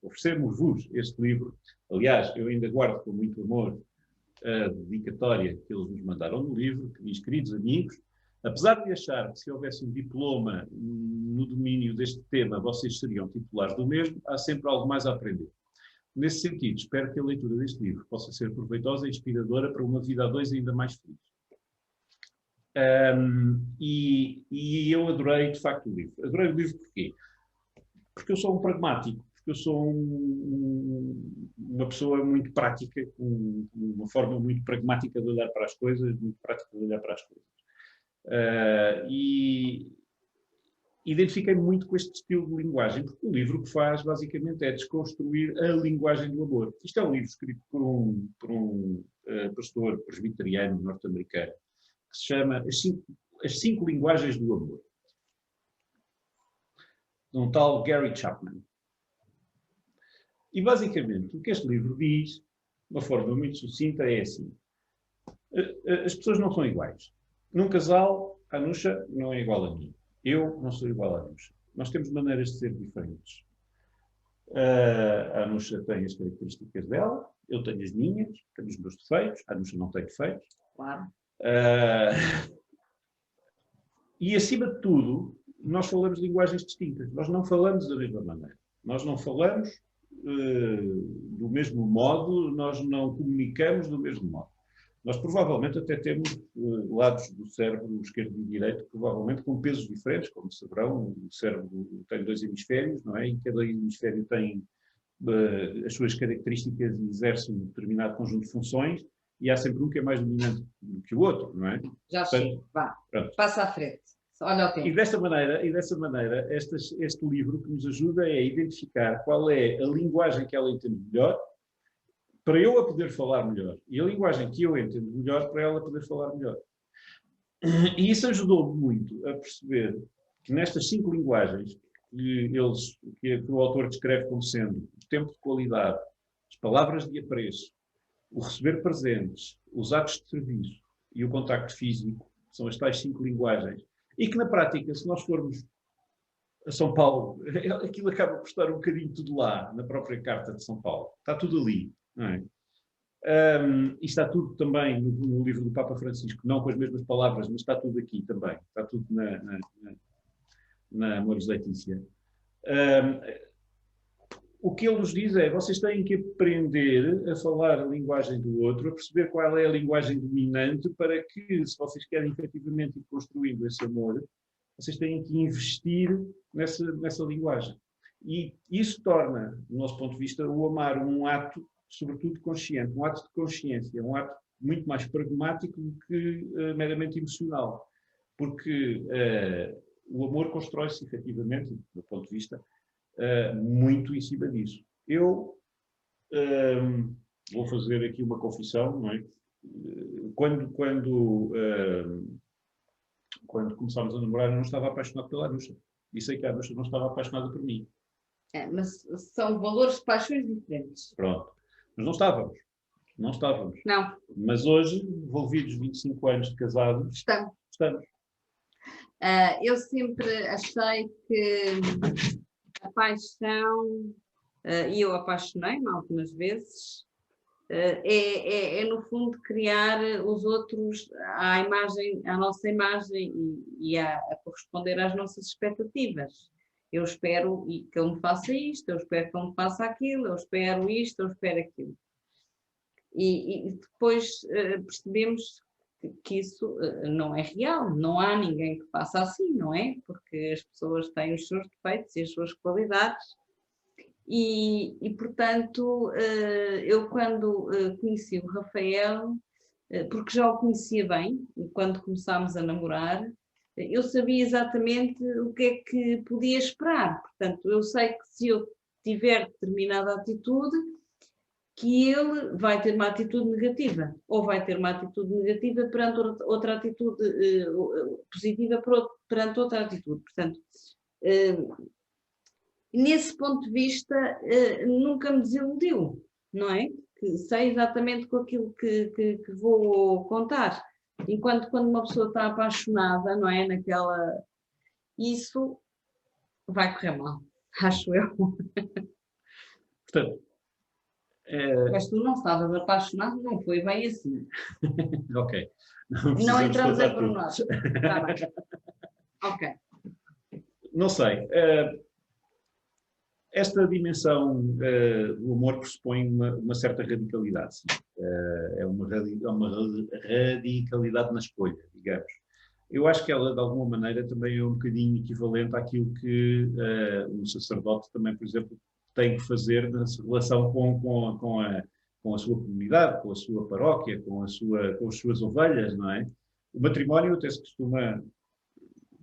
Oferecemos-vos este livro. Aliás, eu ainda guardo com muito amor a dedicatória que eles nos mandaram no livro, que diz: queridos amigos, apesar de achar que se houvesse um diploma no domínio deste tema, vocês seriam titulares do mesmo, há sempre algo mais a aprender. Nesse sentido, espero que a leitura deste livro possa ser proveitosa e inspiradora para uma vida a dois ainda mais feliz. E eu adorei, de facto, o livro. Adorei o livro porquê? Porque eu sou um pragmático, porque eu sou uma pessoa muito prática, com uma forma muito pragmática de olhar para as coisas, muito prática de olhar para as coisas. E identifiquei-me muito com este estilo de linguagem, porque o livro o que faz, basicamente, é desconstruir a linguagem do amor. Isto é um livro escrito por um pastor presbiteriano norte-americano, que se chama As Cinco Linguagens do Amor, de um tal Gary Chapman. E, basicamente, o que este livro diz, de uma forma muito sucinta, é assim: as pessoas não são iguais. Num casal, a Nusha não é igual a mim. Eu não sou igual à Nusha. Nós temos maneiras de ser diferentes. A Nusha tem as características dela, eu tenho as minhas, tenho os meus defeitos, a Nusha não tem defeitos. Claro. E, acima de tudo, nós falamos linguagens distintas. Nós não falamos da mesma maneira. Nós não falamos do mesmo modo, nós não comunicamos do mesmo modo. Nós provavelmente até temos lados do cérebro esquerdo e direito, provavelmente com pesos diferentes, como saberão. O cérebro tem dois hemisférios, não é? E cada hemisfério tem as suas características e exerce um determinado conjunto de funções, e há sempre um que é mais dominante do que o outro, não é? Já chego, vá, passa à frente. Olha o tempo. E dessa maneira, este livro que nos ajuda é a identificar qual é a linguagem que ela entende melhor, para eu a poder falar melhor, e a linguagem que eu entendo melhor para ela poder falar melhor. E isso ajudou-me muito a perceber que nestas 5 linguagens que o autor descreve como sendo o tempo de qualidade, as palavras de apreço, o receber presentes, os atos de serviço e o contacto físico, são as tais 5 linguagens, e que na prática, se nós formos a São Paulo, aquilo acaba por estar um bocadinho tudo lá, na própria Carta de São Paulo. Está tudo ali. Não é? E está tudo também no livro do Papa Francisco, não com as mesmas palavras, mas está tudo aqui também. Está tudo na Amoris Laetitia. O que ele nos diz é, vocês têm que aprender a falar a linguagem do outro, a perceber qual é a linguagem dominante para que, se vocês querem efetivamente ir construindo esse amor, vocês têm que investir nessa linguagem. E isso torna, do nosso ponto de vista, o amar um ato, sobretudo consciente, um ato de consciência, um ato muito mais pragmático do que meramente emocional. Porque o amor constrói-se, efetivamente, do ponto de vista, muito em cima disso. Eu vou fazer aqui uma confissão, não é? Quando começámos a namorar, eu não estava apaixonado pela Anuxa. E sei que a Anuxa não estava apaixonada por mim. Mas são valores de paixões diferentes. Pronto. Mas não estávamos. Não estávamos. Não. Mas hoje, envolvidos 25 anos de casados, estamos. Eu sempre achei que a paixão, e eu apaixonei-me algumas vezes, no fundo criar os outros à nossa imagem e a corresponder às nossas expectativas. Eu espero que ele me faça isto, eu espero que ele me faça aquilo, eu espero isto, eu espero aquilo. E depois percebemos que isso não é real, não há ninguém que faça assim, não é? Porque as pessoas têm os seus defeitos e as suas qualidades. E portanto, eu quando conheci o Rafael, porque já o conhecia bem, quando começámos a namorar, eu sabia exatamente o que é que podia esperar. Portanto, eu sei que se eu tiver determinada atitude, que ele vai ter uma atitude negativa, ou vai ter uma atitude negativa perante outra atitude positiva perante outra atitude. Portanto, nesse ponto de vista, nunca me desiludiu, não é? Que sei exatamente com aquilo que vou contar. Enquanto quando uma pessoa está apaixonada, não é? Isso vai correr mal, acho eu. Portanto, mas tu não estavas apaixonado, não foi bem assim. Ok. Não entramos em pormenores. Tá bem. Ok. Não sei. Esta dimensão do amor pressupõe uma certa radicalidade. Sim. É uma radicalidade na escolha, digamos. Eu acho que ela, de alguma maneira, também é um bocadinho equivalente àquilo que um sacerdote também, por exemplo, tem que fazer na relação com a sua comunidade, com a sua paróquia, com as suas ovelhas, não é? O matrimónio até se costuma...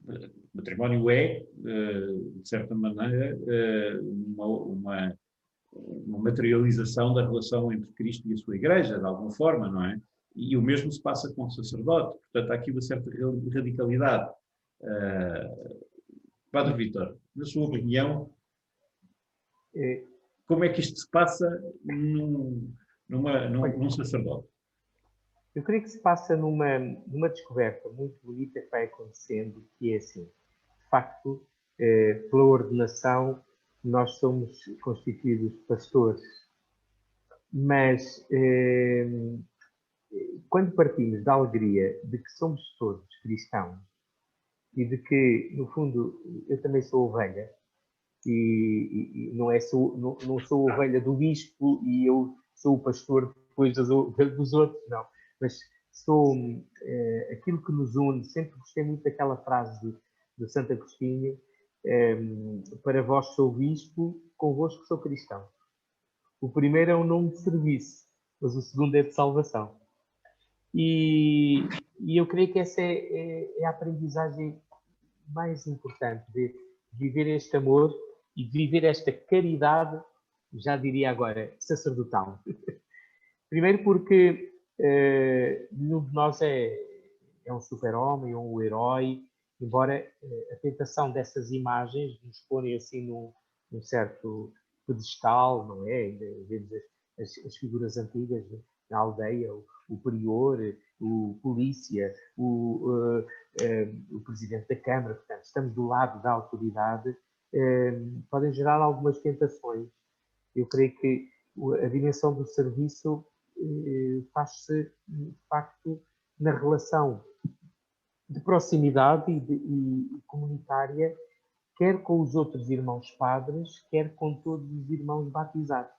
O matrimónio é, de certa maneira, uma materialização da relação entre Cristo e a sua Igreja, de alguma forma, não é? E o mesmo se passa com o sacerdote. Portanto, há aqui uma certa radicalidade. Padre Vítor, na sua opinião, como é que isto se passa num sacerdote? Eu creio que se passa numa descoberta muito bonita que vai acontecendo, que é assim, de facto, pela ordenação, nós somos constituídos pastores, mas quando partimos da alegria de que somos todos cristãos e de que, no fundo, eu também sou ovelha, e não sou ovelha do bispo e eu sou o pastor depois dos outros, não. Mas sou aquilo que nos une. Sempre gostei muito daquela frase de Santo Agostinho: para vós sou bispo, convosco sou cristão. O primeiro é um nome de serviço, mas o segundo é de salvação. E eu creio que essa é a aprendizagem mais importante, de viver este amor e de viver esta caridade, já diria agora, sacerdotal. Primeiro porque nenhum de nós é um super-homem ou um herói, embora a tentação dessas imagens nos põe assim num certo pedestal, não é? Vemos as figuras antigas na aldeia, o prior, o polícia, o presidente da Câmara. Portanto, estamos do lado da autoridade, podem gerar algumas tentações. Eu creio que a dimensão do serviço faz-se, de facto, na relação de proximidade e comunitária, quer com os outros irmãos padres, quer com todos os irmãos batizados.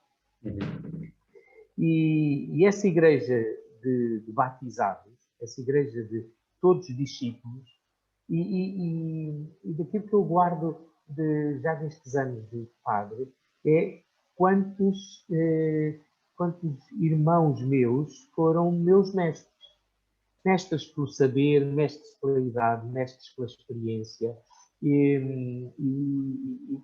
E essa igreja de batizados, essa igreja de todos discípulos, e daquilo que eu guardo já destes anos de padre, é quantos irmãos meus foram meus mestres. Mestres pelo saber, mestres pela idade, mestres pela experiência. E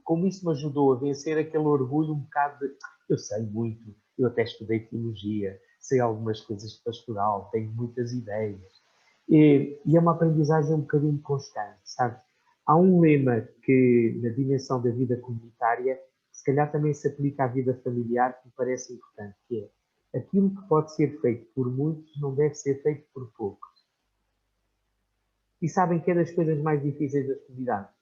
como isso me ajudou a vencer aquele orgulho um bocado de... Eu sei muito, eu até estudei teologia, sei algumas coisas de pastoral, tenho muitas ideias. E é uma aprendizagem um bocadinho constante, sabe? Há um lema que, na dimensão da vida comunitária, que se calhar também se aplica à vida familiar, que me parece importante, que é: aquilo que pode ser feito por muitos não deve ser feito por poucos. E sabem que é das coisas mais difíceis das comunidades.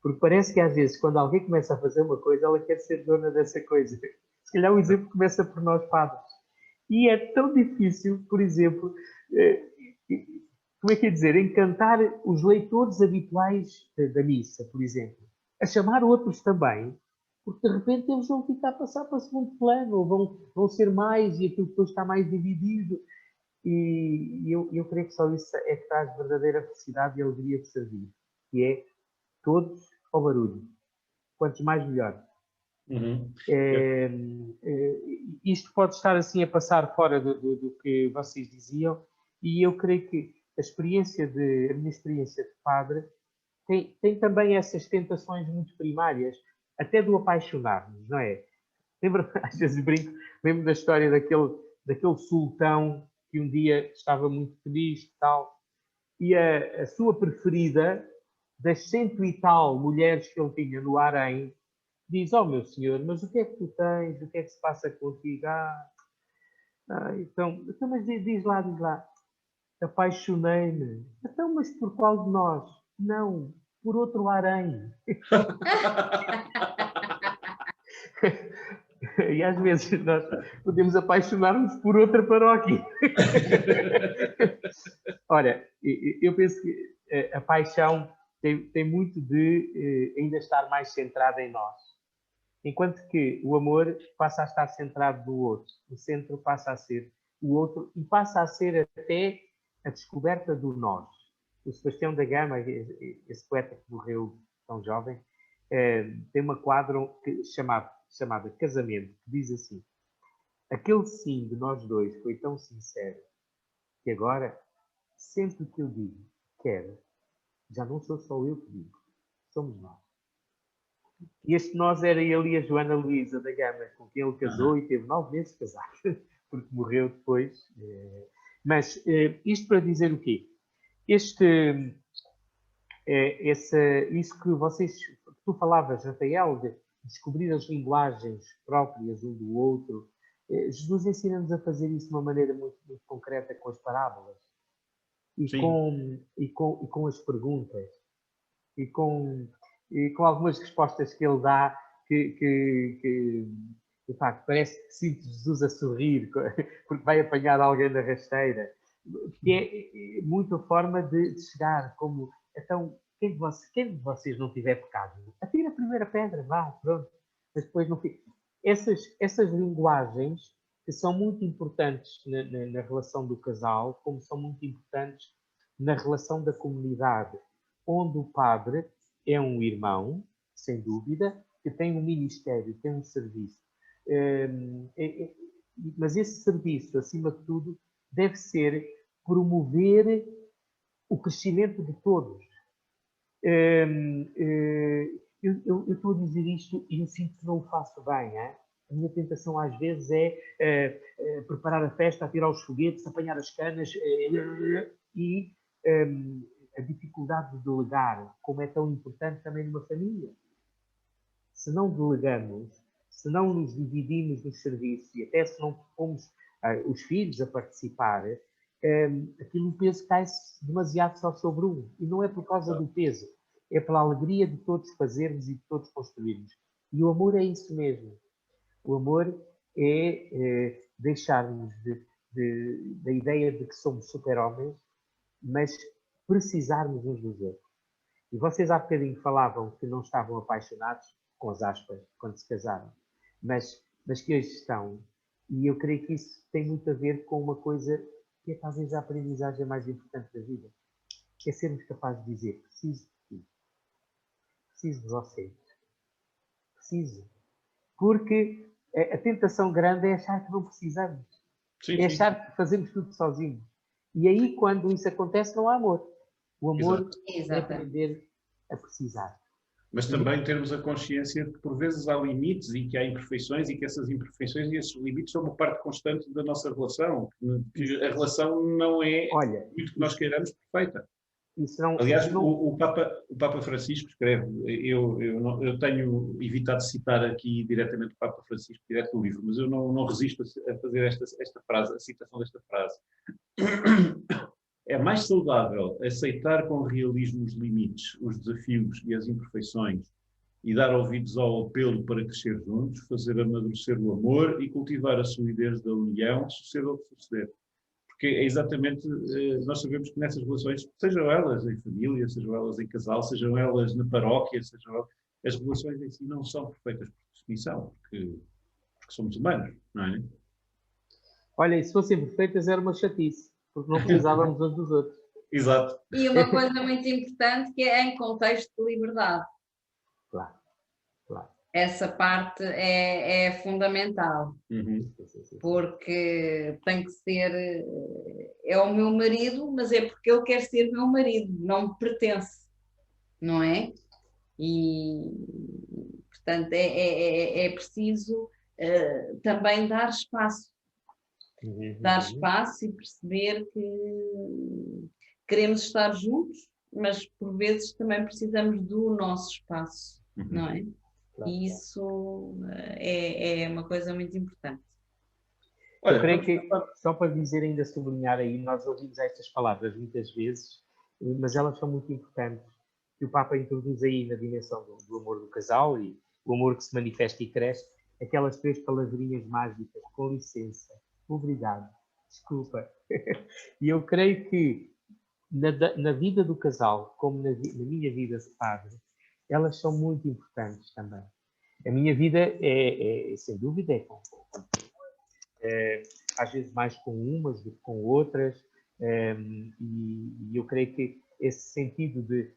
Porque parece que às vezes, quando alguém começa a fazer uma coisa, ela quer ser dona dessa coisa. Se calhar o exemplo começa por nós padres. E é tão difícil, por exemplo, como é que é dizer, encantar os leitores habituais da missa, por exemplo, a chamar outros também, porque de repente eles vão ficar a passar para o segundo plano, ou vão ser mais, e aquilo depois está mais dividido. E eu creio que só isso é que traz verdadeira felicidade e alegria de servir, que é todos ao barulho. Quantos mais, melhor. Isto pode estar assim a passar fora do que vocês diziam, e eu creio que a minha experiência de padre tem também essas tentações muito primárias, até do apaixonar-nos, não é? Lembro, às vezes brinco, lembro da história daquele sultão que um dia estava muito triste e tal, e a sua preferida, das 100 e tal mulheres que ele tinha no harém, diz: "Oh, meu senhor, mas o que é que tu tens? O que é que se passa contigo?" Então, mas diz lá. "Apaixonei-me." "Então, mas por qual de nós?" "Não, por outro harém." E às vezes nós podemos apaixonar-nos por outra paróquia. Olha, eu penso que a paixão tem muito de ainda estar mais centrada em nós. Enquanto que o amor passa a estar centrado no outro. O centro passa a ser o outro e passa a ser até a descoberta do nós. O Sebastião da Gama, esse poeta que morreu tão jovem, tem uma quadra chamada Casamento, que diz assim: "Aquele sim de nós dois foi tão sincero que agora, sempre que eu digo quero, já não sou só eu que digo, somos nós." E este nós era ele e a Joana Luísa da Gama, com quem ele casou e teve 9 meses casado, porque morreu depois. Mas isto para dizer o quê? Isso que tu falavas, Rafael, de descobrir as linguagens próprias um do outro. Jesus ensina-nos a fazer isso de uma maneira muito, muito concreta com as parábolas e com as perguntas e com algumas respostas que ele dá que de facto parece que sinto Jesus a sorrir porque vai apanhar alguém na rasteira, que é muito a forma de chegar como: "Então, quem de vocês não tiver pecado, atira a primeira pedra, vá, pronto." Mas depois não fica. Essas linguagens que são muito importantes na relação do casal, como são muito importantes na relação da comunidade, onde o padre é um irmão, sem dúvida, que tem um ministério, tem um serviço. Mas esse serviço, acima de tudo, deve ser promover o crescimento de todos. Eu estou a dizer isto e eu sinto que não o faço bem. A minha tentação às vezes é preparar a festa, atirar os foguetes, apanhar as canas e a dificuldade de delegar, como é tão importante também numa família. Se não delegamos, se não nos dividimos nos serviços e até se não pomos os filhos a participar, aquilo, o peso cai-se demasiado só sobre um. E não é por causa do peso, é pela alegria de todos fazermos e de todos construirmos. E o amor é isso mesmo. O amor é deixarmos da ideia de que somos super-homens, mas precisarmos uns dos outros. E vocês há bocadinho falavam que não estavam apaixonados, com as aspas, quando se casaram, mas que hoje estão. E eu creio que isso tem muito a ver com uma coisa que é talvez a aprendizagem mais importante da vida, que é sermos capazes de dizer: preciso de ti, preciso de vocês, preciso. Porque a tentação grande é achar que não precisamos, é achar que fazemos tudo sozinhos. E aí, quando isso acontece, não há amor. O amor é aprender a precisar. Mas também termos a consciência de que por vezes há limites e que há imperfeições e que essas imperfeições e esses limites são uma parte constante da nossa relação. Que a relação não é, muito que nós queiramos, perfeita. Aliás, o Papa Francisco escreve, eu tenho evitado citar aqui diretamente o Papa Francisco, direto do livro, mas eu não resisto a fazer esta frase, a citação desta frase. É mais saudável aceitar com realismo os limites, os desafios e as imperfeições e dar ouvidos ao apelo para crescer juntos, fazer amadurecer o amor e cultivar a solidez da união, suceder ou suceder. Porque é exatamente, nós sabemos que nessas relações, sejam elas em família, sejam elas em casal, sejam elas na paróquia, as relações em si não são perfeitas por definição, porque somos humanos, não é? Olha, e se fossem perfeitas era uma chatice, porque não precisávamos uns dos outros. Exato. E uma coisa muito importante que é em contexto de liberdade. Claro, claro. Essa parte é fundamental, porque tem que ser, é o meu marido, mas é porque ele quer ser meu marido, não me pertence, não é? E, portanto, é preciso também dar espaço. Dar espaço e perceber que queremos estar juntos, mas por vezes também precisamos do nosso espaço, não é? E isso é uma coisa muito importante. Olha, eu creio que, só para dizer ainda, sublinhar aí, nós ouvimos estas palavras muitas vezes, mas elas são muito importantes, que o Papa introduz aí na dimensão do amor do casal e o amor que se manifesta e cresce, aquelas 3 palavrinhas mágicas: com licença, obrigado, desculpa. E eu creio que na vida do casal, como na minha vida de padre, elas são muito importantes também. A minha vida sem dúvida, às vezes mais com umas do que com outras, e eu creio que esse sentido de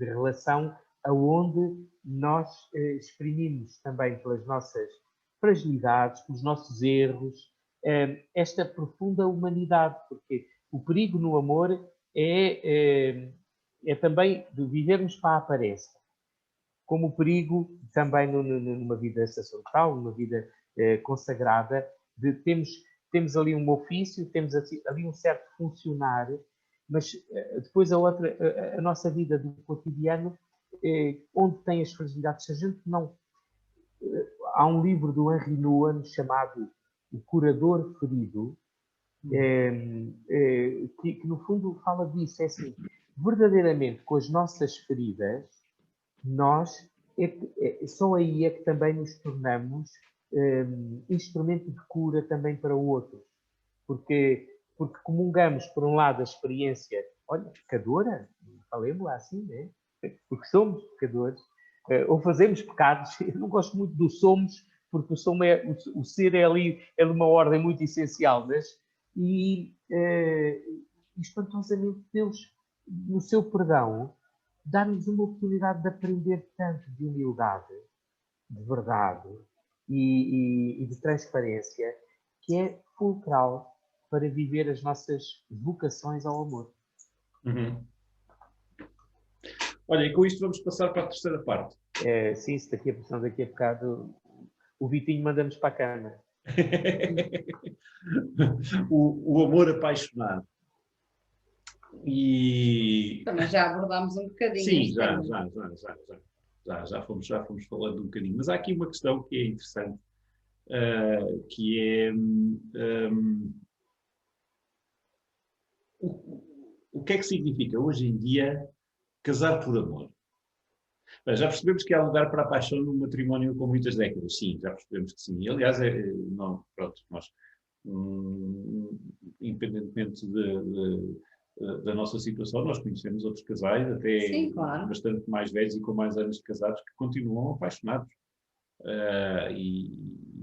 relação aonde nós exprimimos também pelas nossas fragilidades, pelos nossos erros, esta profunda humanidade, porque o perigo no amor é também de vivermos para a aparência, como o perigo também numa vida sacerdotal, numa vida consagrada, de temos ali um ofício, temos ali um certo funcionar, mas depois a nossa vida do cotidiano, onde tem as fragilidades, se a gente não... Há um livro do Henri Nouwen chamado O Curador Ferido, que no fundo fala disso, é assim, verdadeiramente com as nossas feridas, nós, só aí é que também nos tornamos instrumento de cura também para o outro. Porque comungamos, por um lado, a experiência, olha, pecadora, falemos lá assim, né? Porque somos pecadores, ou fazemos pecados. Eu não gosto muito do somos, porque o ser é ali, é de uma ordem muito essencial, mas espantosamente Deus, no seu perdão, dá-nos uma oportunidade de aprender tanto de humildade, de verdade e de transparência, que é fulcral para viver as nossas vocações ao amor. Olha, e com isto vamos passar para a terceira parte. Sim, se daqui a bocado o Vitinho manda-nos para a cama. o amor apaixonado. E... Também já abordámos um bocadinho. Sim, já fomos falando um bocadinho. Mas há aqui uma questão que é interessante, que é o que é que significa hoje em dia casar por amor? Bem, já percebemos que há lugar para a paixão no matrimónio com muitas décadas. Sim, já percebemos que sim. Aliás, não, pronto, nós, independentemente da nossa situação, nós conhecemos outros casais, até Sim, claro. bastante mais velhos e com mais anos de casados, que continuam apaixonados. E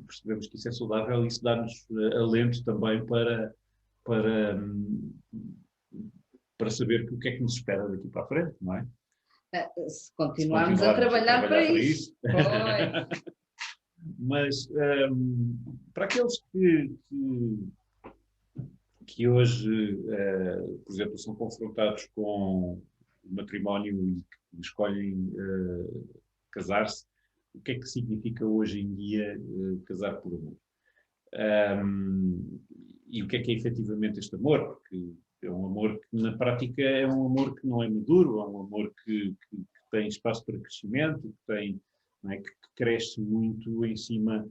percebemos que isso é saudável e isso dá-nos alento também para saber o que é que nos espera daqui para a frente, não é? Se continuarmos a trabalhar para isso. Mas para aqueles que hoje, por exemplo, são confrontados com o matrimónio e que escolhem casar-se, o que é que significa hoje em dia casar por amor? E o que é efetivamente este amor? Porque é um amor que, na prática, é um amor que não é maduro, é um amor que tem espaço para crescimento, não é, que cresce muito em cima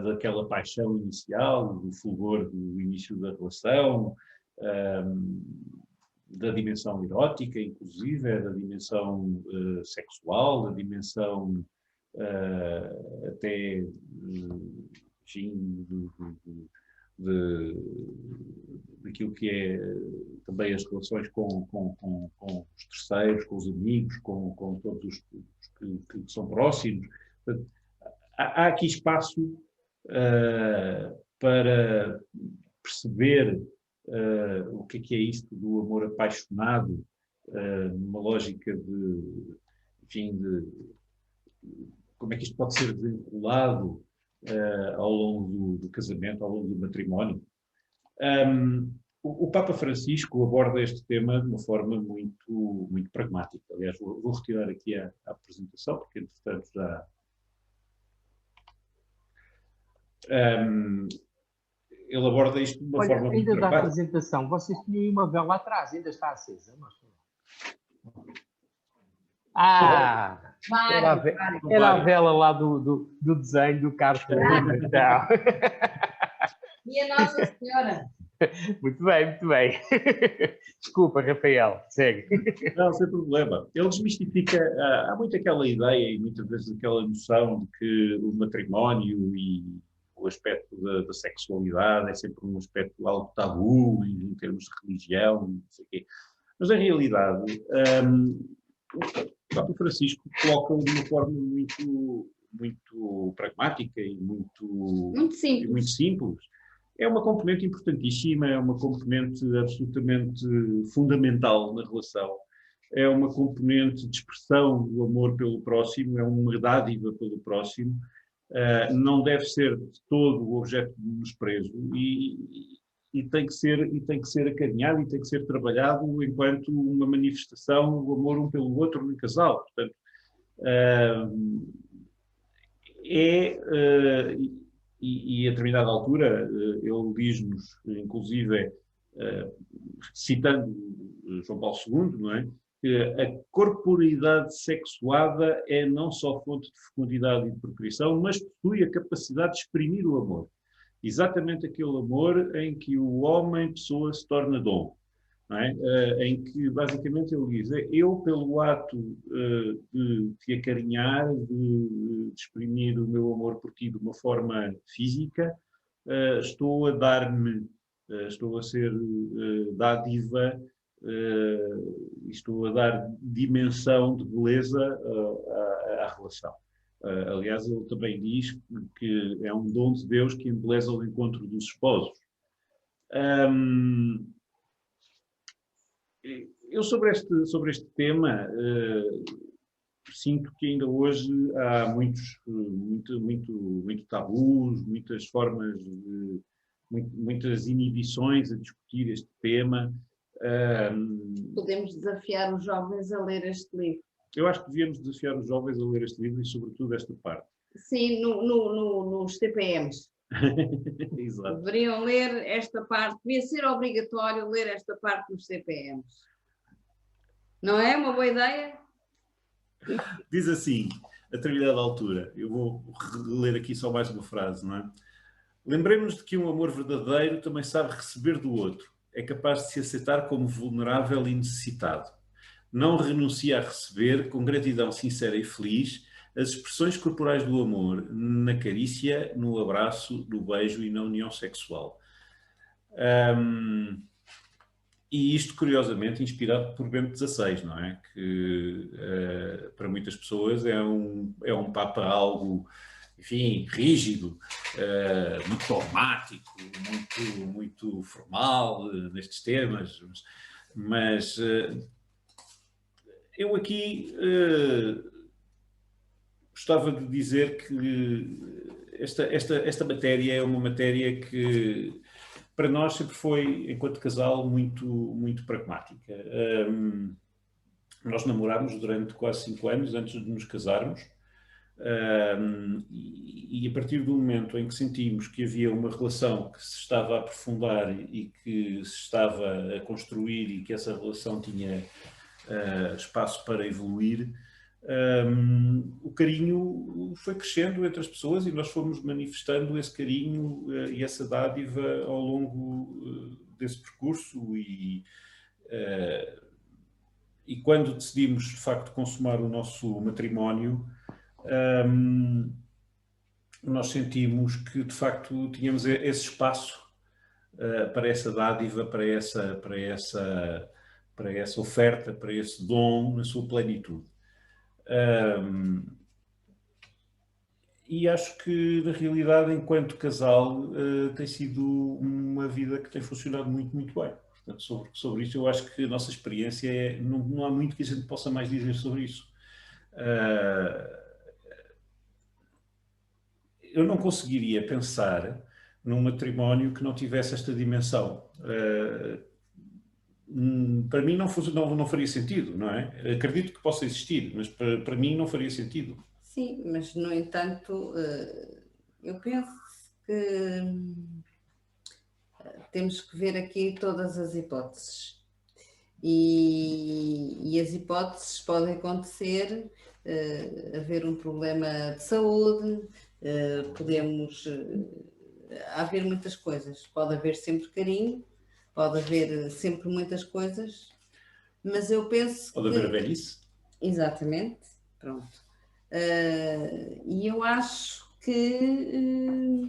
daquela paixão inicial, do fulgor do início da relação, da dimensão erótica, inclusive, da dimensão sexual, da dimensão até, enfim, daquilo que é também as relações com os terceiros, com os amigos, com todos os que são próximos. Portanto, há aqui espaço para perceber o que é isto do amor apaixonado, numa lógica enfim, como é que isto pode ser desenrolado ao longo do casamento, ao longo do matrimónio. O Papa Francisco aborda este tema de uma forma muito, muito pragmática. Aliás, vou retirar aqui a apresentação, porque entretanto já... ele aborda isto de uma forma muito ainda pragmática. da apresentação, vocês tinham uma vela atrás, ainda está acesa? Era a vela lá do desenho do cartão. Então. E a Nossa Senhora? Muito bem, muito bem. Desculpa, Rafael, segue. Não, sem problema. Ele desmistifica, há muito aquela ideia e muitas vezes aquela noção de que o matrimónio e o aspecto da sexualidade é sempre um aspecto algo tabu em termos de religião, não sei o quê. Mas, na realidade, o Papa Francisco coloca-o de uma forma muito, muito pragmática e muito simples. É uma componente importantíssima, é uma componente absolutamente fundamental na relação. É uma componente de expressão do amor pelo próximo, é uma dádiva pelo próximo. Não deve ser de todo o objeto de desprezo e tem que ser acarinhado e tem que ser trabalhado enquanto uma manifestação do amor um pelo outro no casal. Portanto, e a determinada altura ele diz-nos, inclusive, citando João Paulo II, não é? Que a corporeidade sexuada é não só fonte de fecundidade e de procriação, mas possui a capacidade de exprimir o amor. Exatamente aquele amor em que o homem, pessoa, se torna dom. Não é? Em que, basicamente, ele diz, eu, pelo ato de te acarinhar, de exprimir o meu amor por ti de uma forma física, estou a dar-me, estou a ser dádiva, estou a dar dimensão de beleza à relação. Aliás, ele também diz que é um dom de Deus que embeleza o encontro dos esposos. Eu sobre este tema sinto que ainda hoje há muito tabus, muitas formas muitas inibições a discutir este tema. Podemos desafiar os jovens a ler este livro. Eu acho que devíamos desafiar os jovens a ler este livro e, sobretudo, esta parte. Sim, nos TPMs. Exato. Deveriam ler esta parte, devia ser obrigatório ler esta parte nos CPMs. Não é uma boa ideia? Diz assim, a determinada altura, eu vou ler aqui só mais uma frase, não é? Lembremos de que um amor verdadeiro também sabe receber do outro, é capaz de se aceitar como vulnerável e necessitado. não renuncia a receber, com gratidão sincera e feliz, as expressões corporais do amor na carícia, no abraço, no beijo e na união sexual. E isto, curiosamente, inspirado por Bento XVI, não é? Que para muitas pessoas é um Papa algo, enfim, rígido, muito dogmático, muito formal nestes temas. Mas eu aqui gostava de dizer que esta matéria é uma matéria que para nós sempre foi, enquanto casal, muito pragmática. Nós namorámos durante quase 5 anos antes de nos casarmos, e a partir do momento em que sentimos que havia uma relação que se estava a aprofundar e que se estava a construir e que essa relação tinha espaço para evoluir, o carinho foi crescendo entre as pessoas e nós fomos manifestando esse carinho e essa dádiva ao longo desse percurso e quando decidimos de facto consumar o nosso matrimónio, nós sentimos que de facto tínhamos esse espaço para essa dádiva, para essa oferta, para esse dom na sua plenitude. E acho que, na realidade, enquanto casal, tem sido uma vida que tem funcionado muito bem. Portanto, sobre isso, eu acho que a nossa experiência não há muito que a gente possa mais dizer sobre isso. Eu não conseguiria pensar num matrimónio que não tivesse esta dimensão. Para mim não faria sentido, não é? Acredito que possa existir, mas para mim não faria sentido. Sim, mas no entanto, eu penso que temos que ver aqui todas as hipóteses. E as hipóteses podem acontecer, haver um problema de saúde, podemos haver muitas coisas. Pode haver sempre carinho, pode haver sempre muitas coisas, mas eu penso Pode haver velhice. Exatamente, pronto. E eu acho que,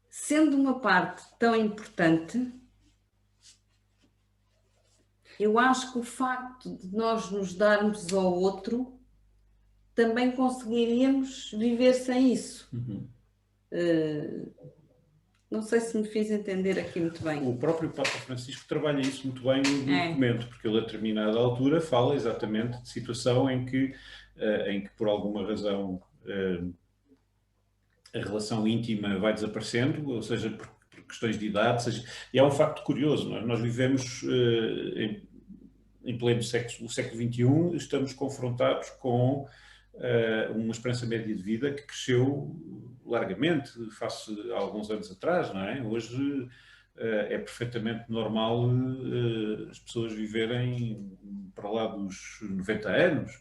sendo uma parte tão importante, eu acho que o facto de nós nos darmos ao outro, também conseguiríamos viver sem isso. Não sei se me fiz entender aqui muito bem. O próprio Papa Francisco trabalha isso muito bem no documento, porque ele a determinada altura fala exatamente de situação em que por alguma razão a relação íntima vai desaparecendo, ou seja, por questões de idade, e é um facto curioso, nós vivemos em pleno século XXI, estamos confrontados com uma esperança média de vida que cresceu largamente face a alguns anos atrás, não é? Hoje é perfeitamente normal as pessoas viverem para lá dos 90 anos,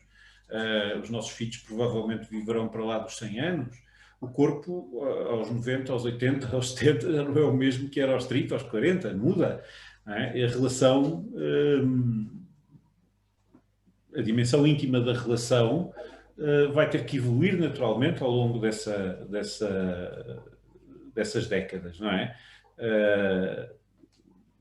os nossos filhos provavelmente viverão para lá dos 100 anos. O corpo aos 90, aos 80, aos 70 já não é o mesmo que era aos 30, aos 40, muda. Não é? A relação, a dimensão íntima da relação vai ter que evoluir naturalmente ao longo dessas décadas, não é?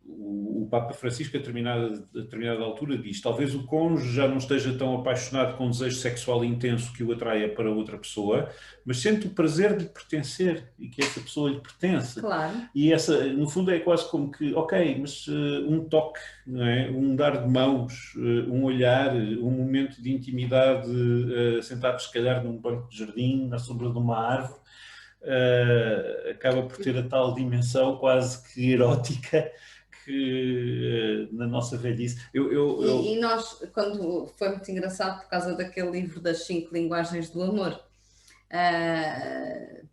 O Papa Francisco, a determinada altura, diz: talvez o cônjuge já não esteja tão apaixonado com um desejo sexual intenso que o atraia para outra pessoa, mas sente o prazer de pertencer e que essa pessoa lhe pertence. Claro. E essa, no fundo, é quase como que, ok, mas um toque, não é? Um dar de mãos, um olhar, um momento de intimidade, sentados se calhar num banco de jardim, na sombra de uma árvore, acaba por ter a tal dimensão quase que erótica que na nossa velhice. E nós, quando foi muito engraçado por causa daquele livro das 5 linguagens do amor,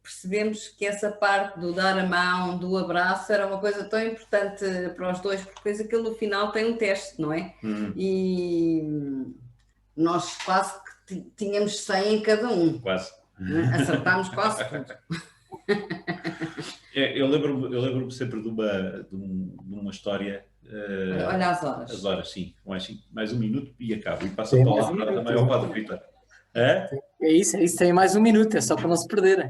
percebemos que essa parte do dar a mão, do abraço, era uma coisa tão importante para os dois, porque depois aquilo no final tem um teste, não é? E nós quase que tínhamos 100 em cada um. Quase. Acertámos quase tudo. Eu lembro-me sempre de uma história Olha as horas. As horas, sim. Mais um minuto e acabo. E passo a Tem mais um palavra minuto, também ao Padre Vitor. É isso, tem mais um minuto, é só para não se perderem.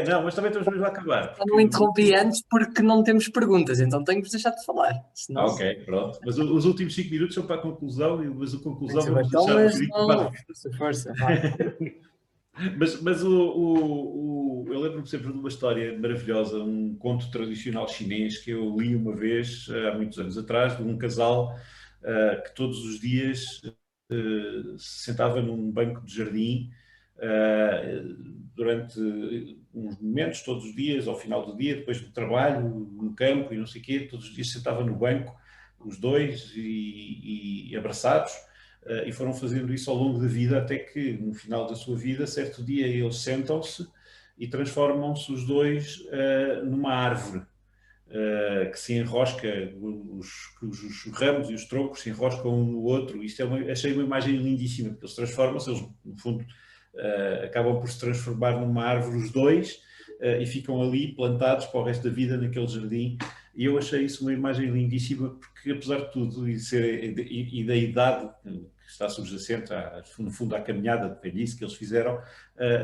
Não, mas também estamos mesmo a acabar. Eu não interrompi antes porque não temos perguntas, então tenho-vos deixado de falar. Senão... Ok, pronto. Mas os últimos 5 minutos são para a conclusão, mas a conclusão vamos então, deixar mas um bocadinho não... Força. Mas eu lembro-me sempre de uma história maravilhosa, um conto tradicional chinês que eu li uma vez, há muitos anos atrás, de um casal que todos os dias se sentava num banco de jardim durante uns momentos, todos os dias, ao final do dia, depois do trabalho, no campo e não sei o quê, todos os dias se sentava no banco, os dois, e abraçados, e foram fazendo isso ao longo da vida, até que no final da sua vida, certo dia, eles sentam-se e transformam-se os dois numa árvore. Que se enrosca, os ramos e os troncos se enroscam um no outro. Isto achei uma imagem lindíssima, porque eles transformam-se, eles no fundo acabam por se transformar numa árvore os dois e ficam ali plantados para o resto da vida naquele jardim. E eu achei isso uma imagem lindíssima, porque apesar de tudo e da idade que está subjacente, no fundo, à caminhada de velhice que eles fizeram,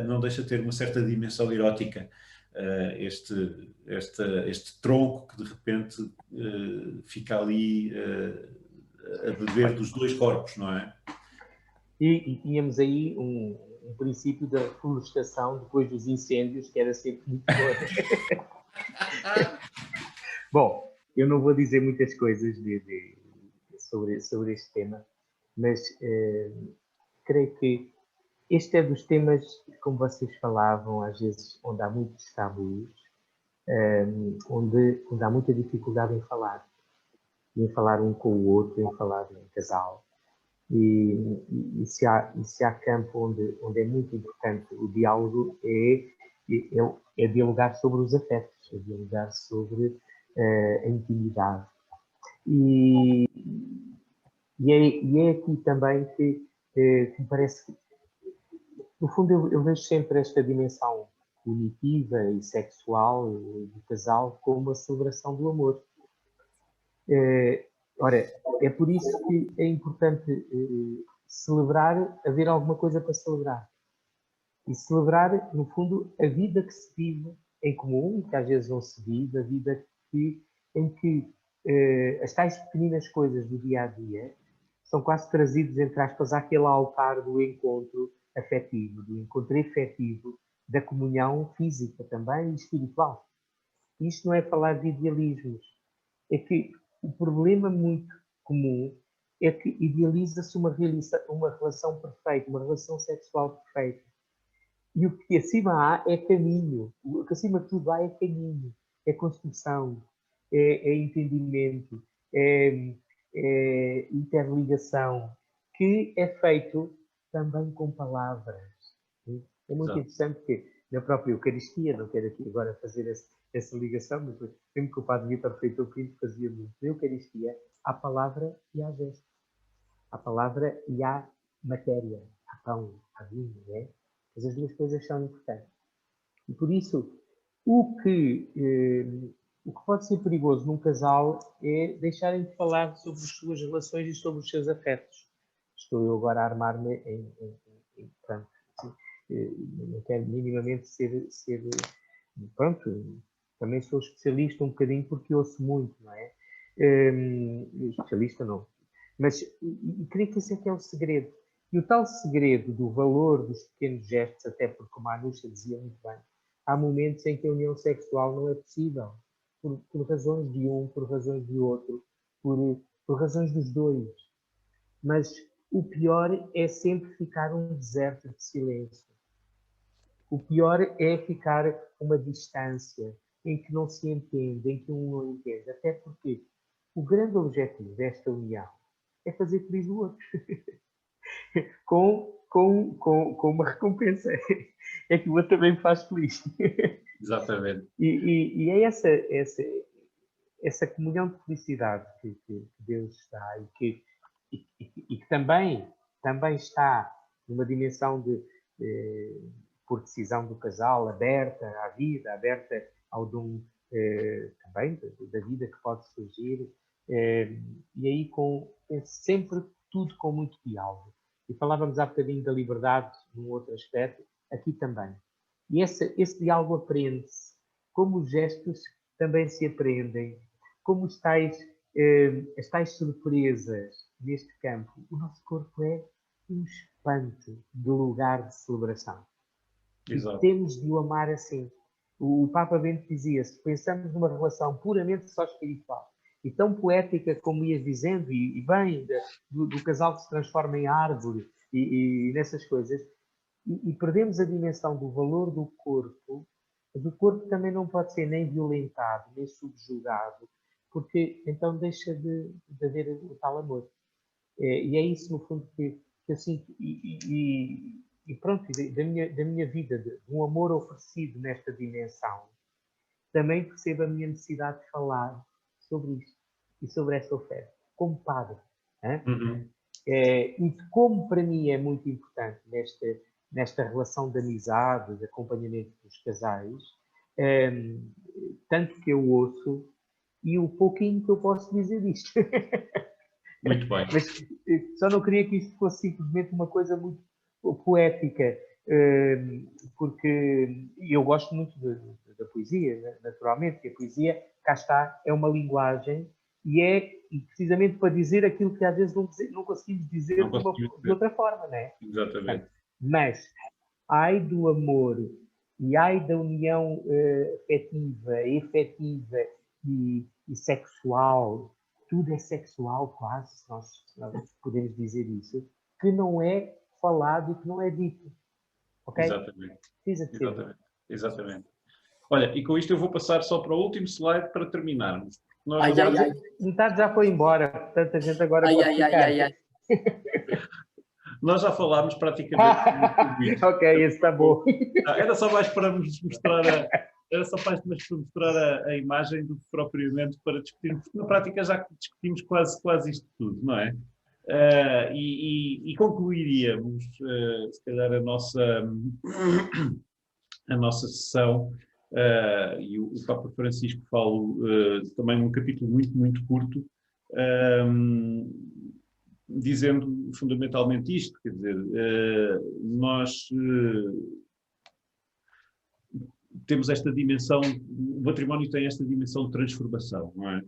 não deixa de ter uma certa dimensão erótica. Este tronco que de repente fica ali a beber dos dois corpos, não é? E tínhamos aí um princípio da reflorestação depois dos incêndios, que era sempre muito bom. Bom, eu não vou dizer muitas coisas sobre este tema, mas creio que este é dos temas, como vocês falavam, às vezes onde há muitos tabus, onde há muita dificuldade em falar um com o outro, em falar em casal. E se há campo onde é muito importante o diálogo, é dialogar sobre os afetos, é dialogar sobre a intimidade. E é aqui também que me parece que, no fundo, eu vejo sempre esta dimensão unitiva e sexual do casal como a celebração do amor. Ora, é por isso que é importante celebrar, haver alguma coisa para celebrar. E celebrar, no fundo, a vida que se vive em comum, que às vezes não se vive, a vida em que as tais pequeninas coisas do dia a dia são quase trazidos, entre aspas, àquele altar do encontro afetivo, do encontro efetivo, da comunhão física também e espiritual. Isto não é falar de idealismos. É que o problema muito comum é que idealiza-se uma relação perfeita, uma relação sexual perfeita. E o que acima há é caminho. O que acima de tudo há é caminho, é construção, é entendimento, é interligação, que é feito também com palavras. É muito interessante que na própria Eucaristia, não quero aqui agora fazer essa ligação, mas sempre que o Padre Vitor Feito Pinto fazia muito, na Eucaristia há palavra e há gesto. Há palavra e há matéria, há pão, há vinho, não é? Mas as duas coisas são importantes. E por isso, o que pode ser perigoso num casal é deixarem de falar sobre as suas relações e sobre os seus afetos. Estou eu agora a armar-me pronto, não quero minimamente ser pronto, também sou especialista um bocadinho porque ouço muito, não é? Especialista não. Mas creio que esse é que é o segredo. E o tal segredo do valor dos pequenos gestos, até porque, como a Anúcia dizia muito bem, há momentos em que a união sexual não é possível, por razões de um, por razões de outro, por razões dos dois. Mas o pior é sempre ficar um deserto de silêncio. O pior é ficar uma distância em que não se entende, em que um não entende. Até porque o grande objetivo desta união é fazer feliz o outro. com uma recompensa. É que o outro também me faz feliz. Exatamente. E é essa comunhão de felicidade que Deus está e que também está numa dimensão por decisão do casal, aberta à vida, aberta ao dom também da vida que pode surgir E aí sempre tudo com muito diálogo. E falávamos há bocadinho da liberdade num outro aspecto, aqui também. E esse diálogo aprende-se, como os gestos também se aprendem, como as tais surpresas neste campo. O nosso corpo é um espante de lugar de celebração. Exato. E temos de o amar assim. O Papa Bento dizia, se pensamos numa relação puramente só espiritual e tão poética como ias dizendo, e bem, do casal que se transforma em árvore e nessas coisas, e perdemos a dimensão do valor do corpo também não pode ser nem violentado, nem subjugado, porque então deixa de haver o tal amor. E é isso, no fundo, que eu sinto. E pronto, da minha vida, de um amor oferecido nesta dimensão, também percebo a minha necessidade de falar sobre isto e sobre esta oferta, como padre. Uhum. E de como para mim é muito importante nesta relação de amizade, de acompanhamento dos casais, tanto que eu ouço e o pouquinho que eu posso dizer disto. Muito bem. Mas só não queria que isto fosse simplesmente uma coisa muito poética, porque eu gosto muito da poesia, naturalmente, que a poesia, cá está, é uma linguagem e é precisamente para dizer aquilo que às vezes não conseguimos dizer de outra forma, não é? Exatamente. Mas, ai do amor e ai da união afetiva, efetiva e sexual, tudo é sexual quase, se nós podemos dizer isso, que não é falado e que não é dito. Ok? Exatamente. Precisa de ser. Exatamente. Olha, e com isto eu vou passar só para o último slide para terminarmos. Metade já foi embora, portanto a gente agora pode ficar. Nós já falámos praticamente tudo isto. Ok, esse está bom. Era só mais para vos mostrar a imagem do que propriamente para discutirmos, porque na prática já discutimos quase isto tudo, não é? E concluiríamos, se calhar, a nossa sessão, e o Papa Francisco fala também num capítulo muito, muito curto, dizendo fundamentalmente isto, quer dizer, nós temos esta dimensão, o matrimónio tem esta dimensão de transformação, não é?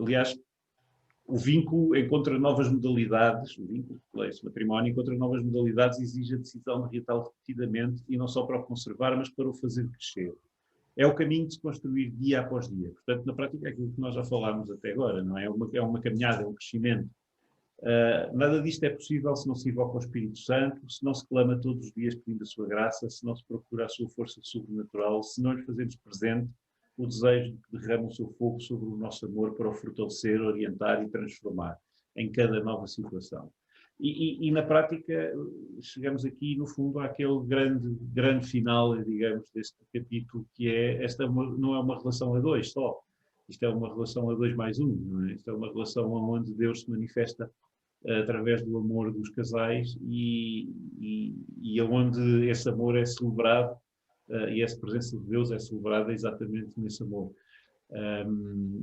Aliás, o vínculo encontra novas modalidades, o vínculo, esse matrimónio encontra novas modalidades e exige a decisão de reatá-lo repetidamente, e não só para o conservar, mas para o fazer crescer. É o caminho de se construir dia após dia. Portanto, na prática, é aquilo que nós já falámos até agora, não é? É uma caminhada, é um crescimento. Nada disto é possível se não se invoca o Espírito Santo, se não se clama todos os dias pedindo a sua graça, se não se procura a sua força sobrenatural, se não lhe fazemos presente o desejo de que derrame o seu fogo sobre o nosso amor para o fortalecer, orientar e transformar em cada nova situação. E na prática chegamos aqui, no fundo, àquele grande final, digamos, deste capítulo, que é, esta não é uma relação a dois só, isto é uma relação a 2 mais 1, não é? Isto é uma relação onde Deus se manifesta através do amor dos casais e onde esse amor é celebrado e essa presença de Deus é celebrada exatamente nesse amor.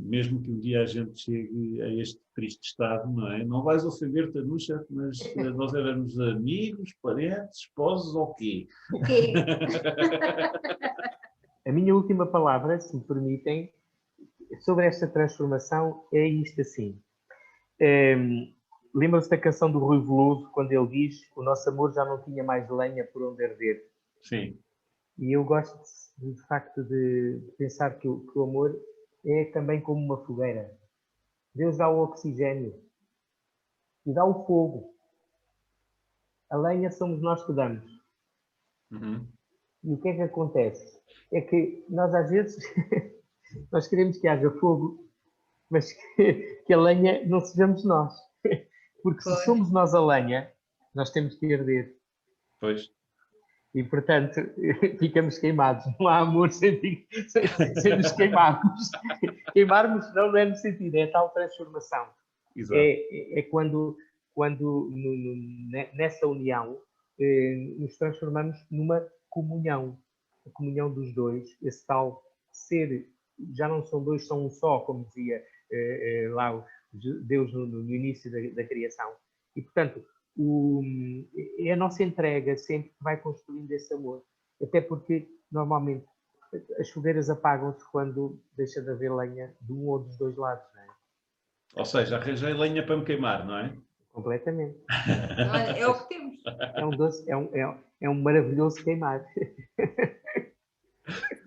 Mesmo que um dia a gente chegue a este triste estado, não é? Não vais ofender, Tanuxa, mas nós éramos amigos, parentes, esposos ou quê? A minha última palavra, se me permitem, sobre esta transformação é isto assim. Lembra-se da canção do Rui Veloso, quando ele diz que o nosso amor já não tinha mais lenha por onde arder? Sim. E eu gosto, de facto, de pensar que o amor é também como uma fogueira. Deus dá o oxigênio e dá o fogo. A lenha somos nós que damos. Uhum. E o que é que acontece? É que nós, às vezes, nós queremos que haja fogo, mas que a lenha não sejamos nós. Porque se somos nós a lenha, nós temos que arder. Pois. E, portanto, ficamos queimados. Não há amor sem nos queimarmos. Queimarmos não é no sentido, é a tal transformação. Exato. É quando nessa união nos transformamos numa comunhão. A comunhão dos dois, esse tal ser já não são dois, são um só, como dizia lá Deus no início da criação. E, portanto, é a nossa entrega sempre que vai construindo esse amor. Até porque, normalmente, as fogueiras apagam-se quando deixa de haver lenha de um ou dos dois lados, não é? Ou seja, arranjei lenha para me queimar, não é? Completamente. Olha, é o que temos. É um doce, é um maravilhoso queimar.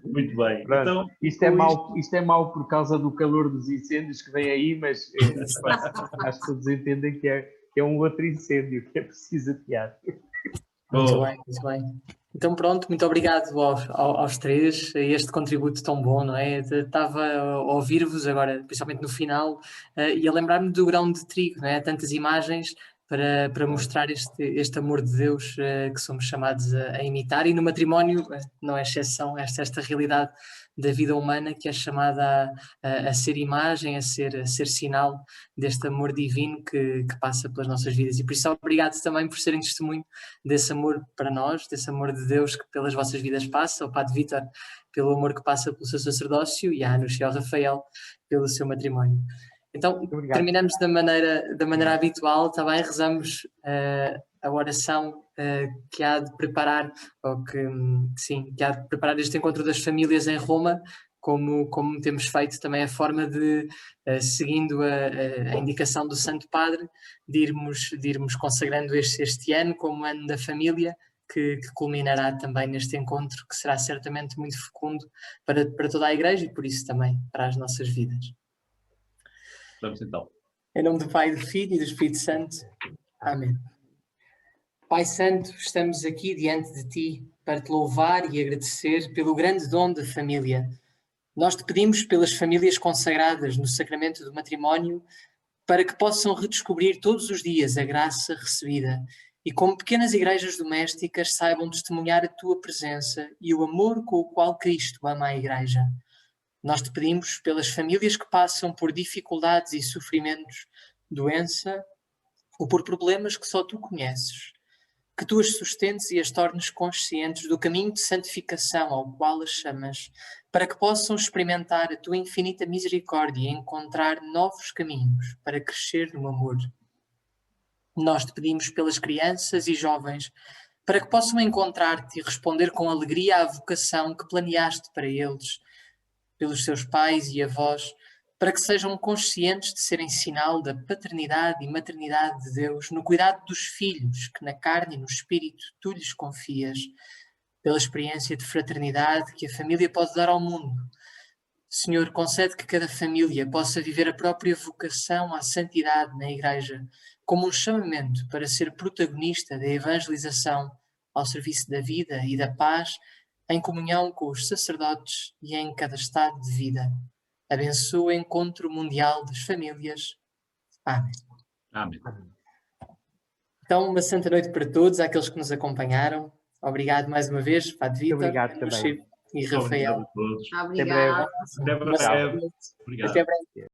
Muito bem. Pronto. Então, Isto é mau por causa do calor dos incêndios que vem aí, mas acho que todos entendem que é um outro incêndio que é preciso atear. Muito bem, muito bem. Então pronto, muito obrigado aos três, a este contributo tão bom, não é? Estava a ouvir-vos agora, principalmente no final, e a lembrar-me do grão de trigo, não é? Tantas imagens para mostrar este amor de Deus que somos chamados a imitar, e no matrimónio não é exceção esta realidade da vida humana que é chamada a ser imagem, a ser sinal deste amor divino que passa pelas nossas vidas. E por isso obrigado também por serem testemunho desse amor para nós, desse amor de Deus que pelas vossas vidas passa, ao Padre Vítor pelo amor que passa pelo seu sacerdócio e à Anuxa e ao Rafael pelo seu matrimónio. Então, terminamos da maneira habitual, está bem? Rezamos a oração que há de preparar, que há de preparar este encontro das famílias em Roma, como temos feito também a forma de, seguindo a indicação do Santo Padre, de irmos consagrando este ano como ano da família, que culminará também neste encontro, que será certamente muito fecundo para toda a Igreja e por isso também para as nossas vidas. vamos então. Em nome do Pai, do Filho e do Espírito Santo. Amém. Pai Santo, estamos aqui diante de Ti para Te louvar e agradecer pelo grande dom da família. Nós Te pedimos pelas famílias consagradas no sacramento do matrimónio para que possam redescobrir todos os dias a graça recebida e como pequenas igrejas domésticas saibam testemunhar a Tua presença e o amor com o qual Cristo ama a Igreja. Nós Te pedimos pelas famílias que passam por dificuldades e sofrimentos, doença ou por problemas que só Tu conheces, que Tu as sustentes e as tornes conscientes do caminho de santificação ao qual as chamas, para que possam experimentar a Tua infinita misericórdia e encontrar novos caminhos para crescer no amor. Nós Te pedimos pelas crianças e jovens, para que possam encontrar-te e responder com alegria à vocação que planeaste para eles, pelos seus pais e avós, para que sejam conscientes de serem sinal da paternidade e maternidade de Deus no cuidado dos filhos que na carne e no espírito Tu lhes confias, pela experiência de fraternidade que a família pode dar ao mundo. Senhor, concede que cada família possa viver a própria vocação à santidade na Igreja, como um chamamento para ser protagonista da evangelização ao serviço da vida e da paz, em comunhão com os sacerdotes e em cada estado de vida. Abençoa o Encontro Mundial das Famílias. Amém. Amém. Então, uma santa noite para todos, àqueles que nos acompanharam. Obrigado mais uma vez, Padre Vítor, Obrigado também. e Rafael. Obrigado a todos. Obrigada. Até breve. Obrigado. Até breve.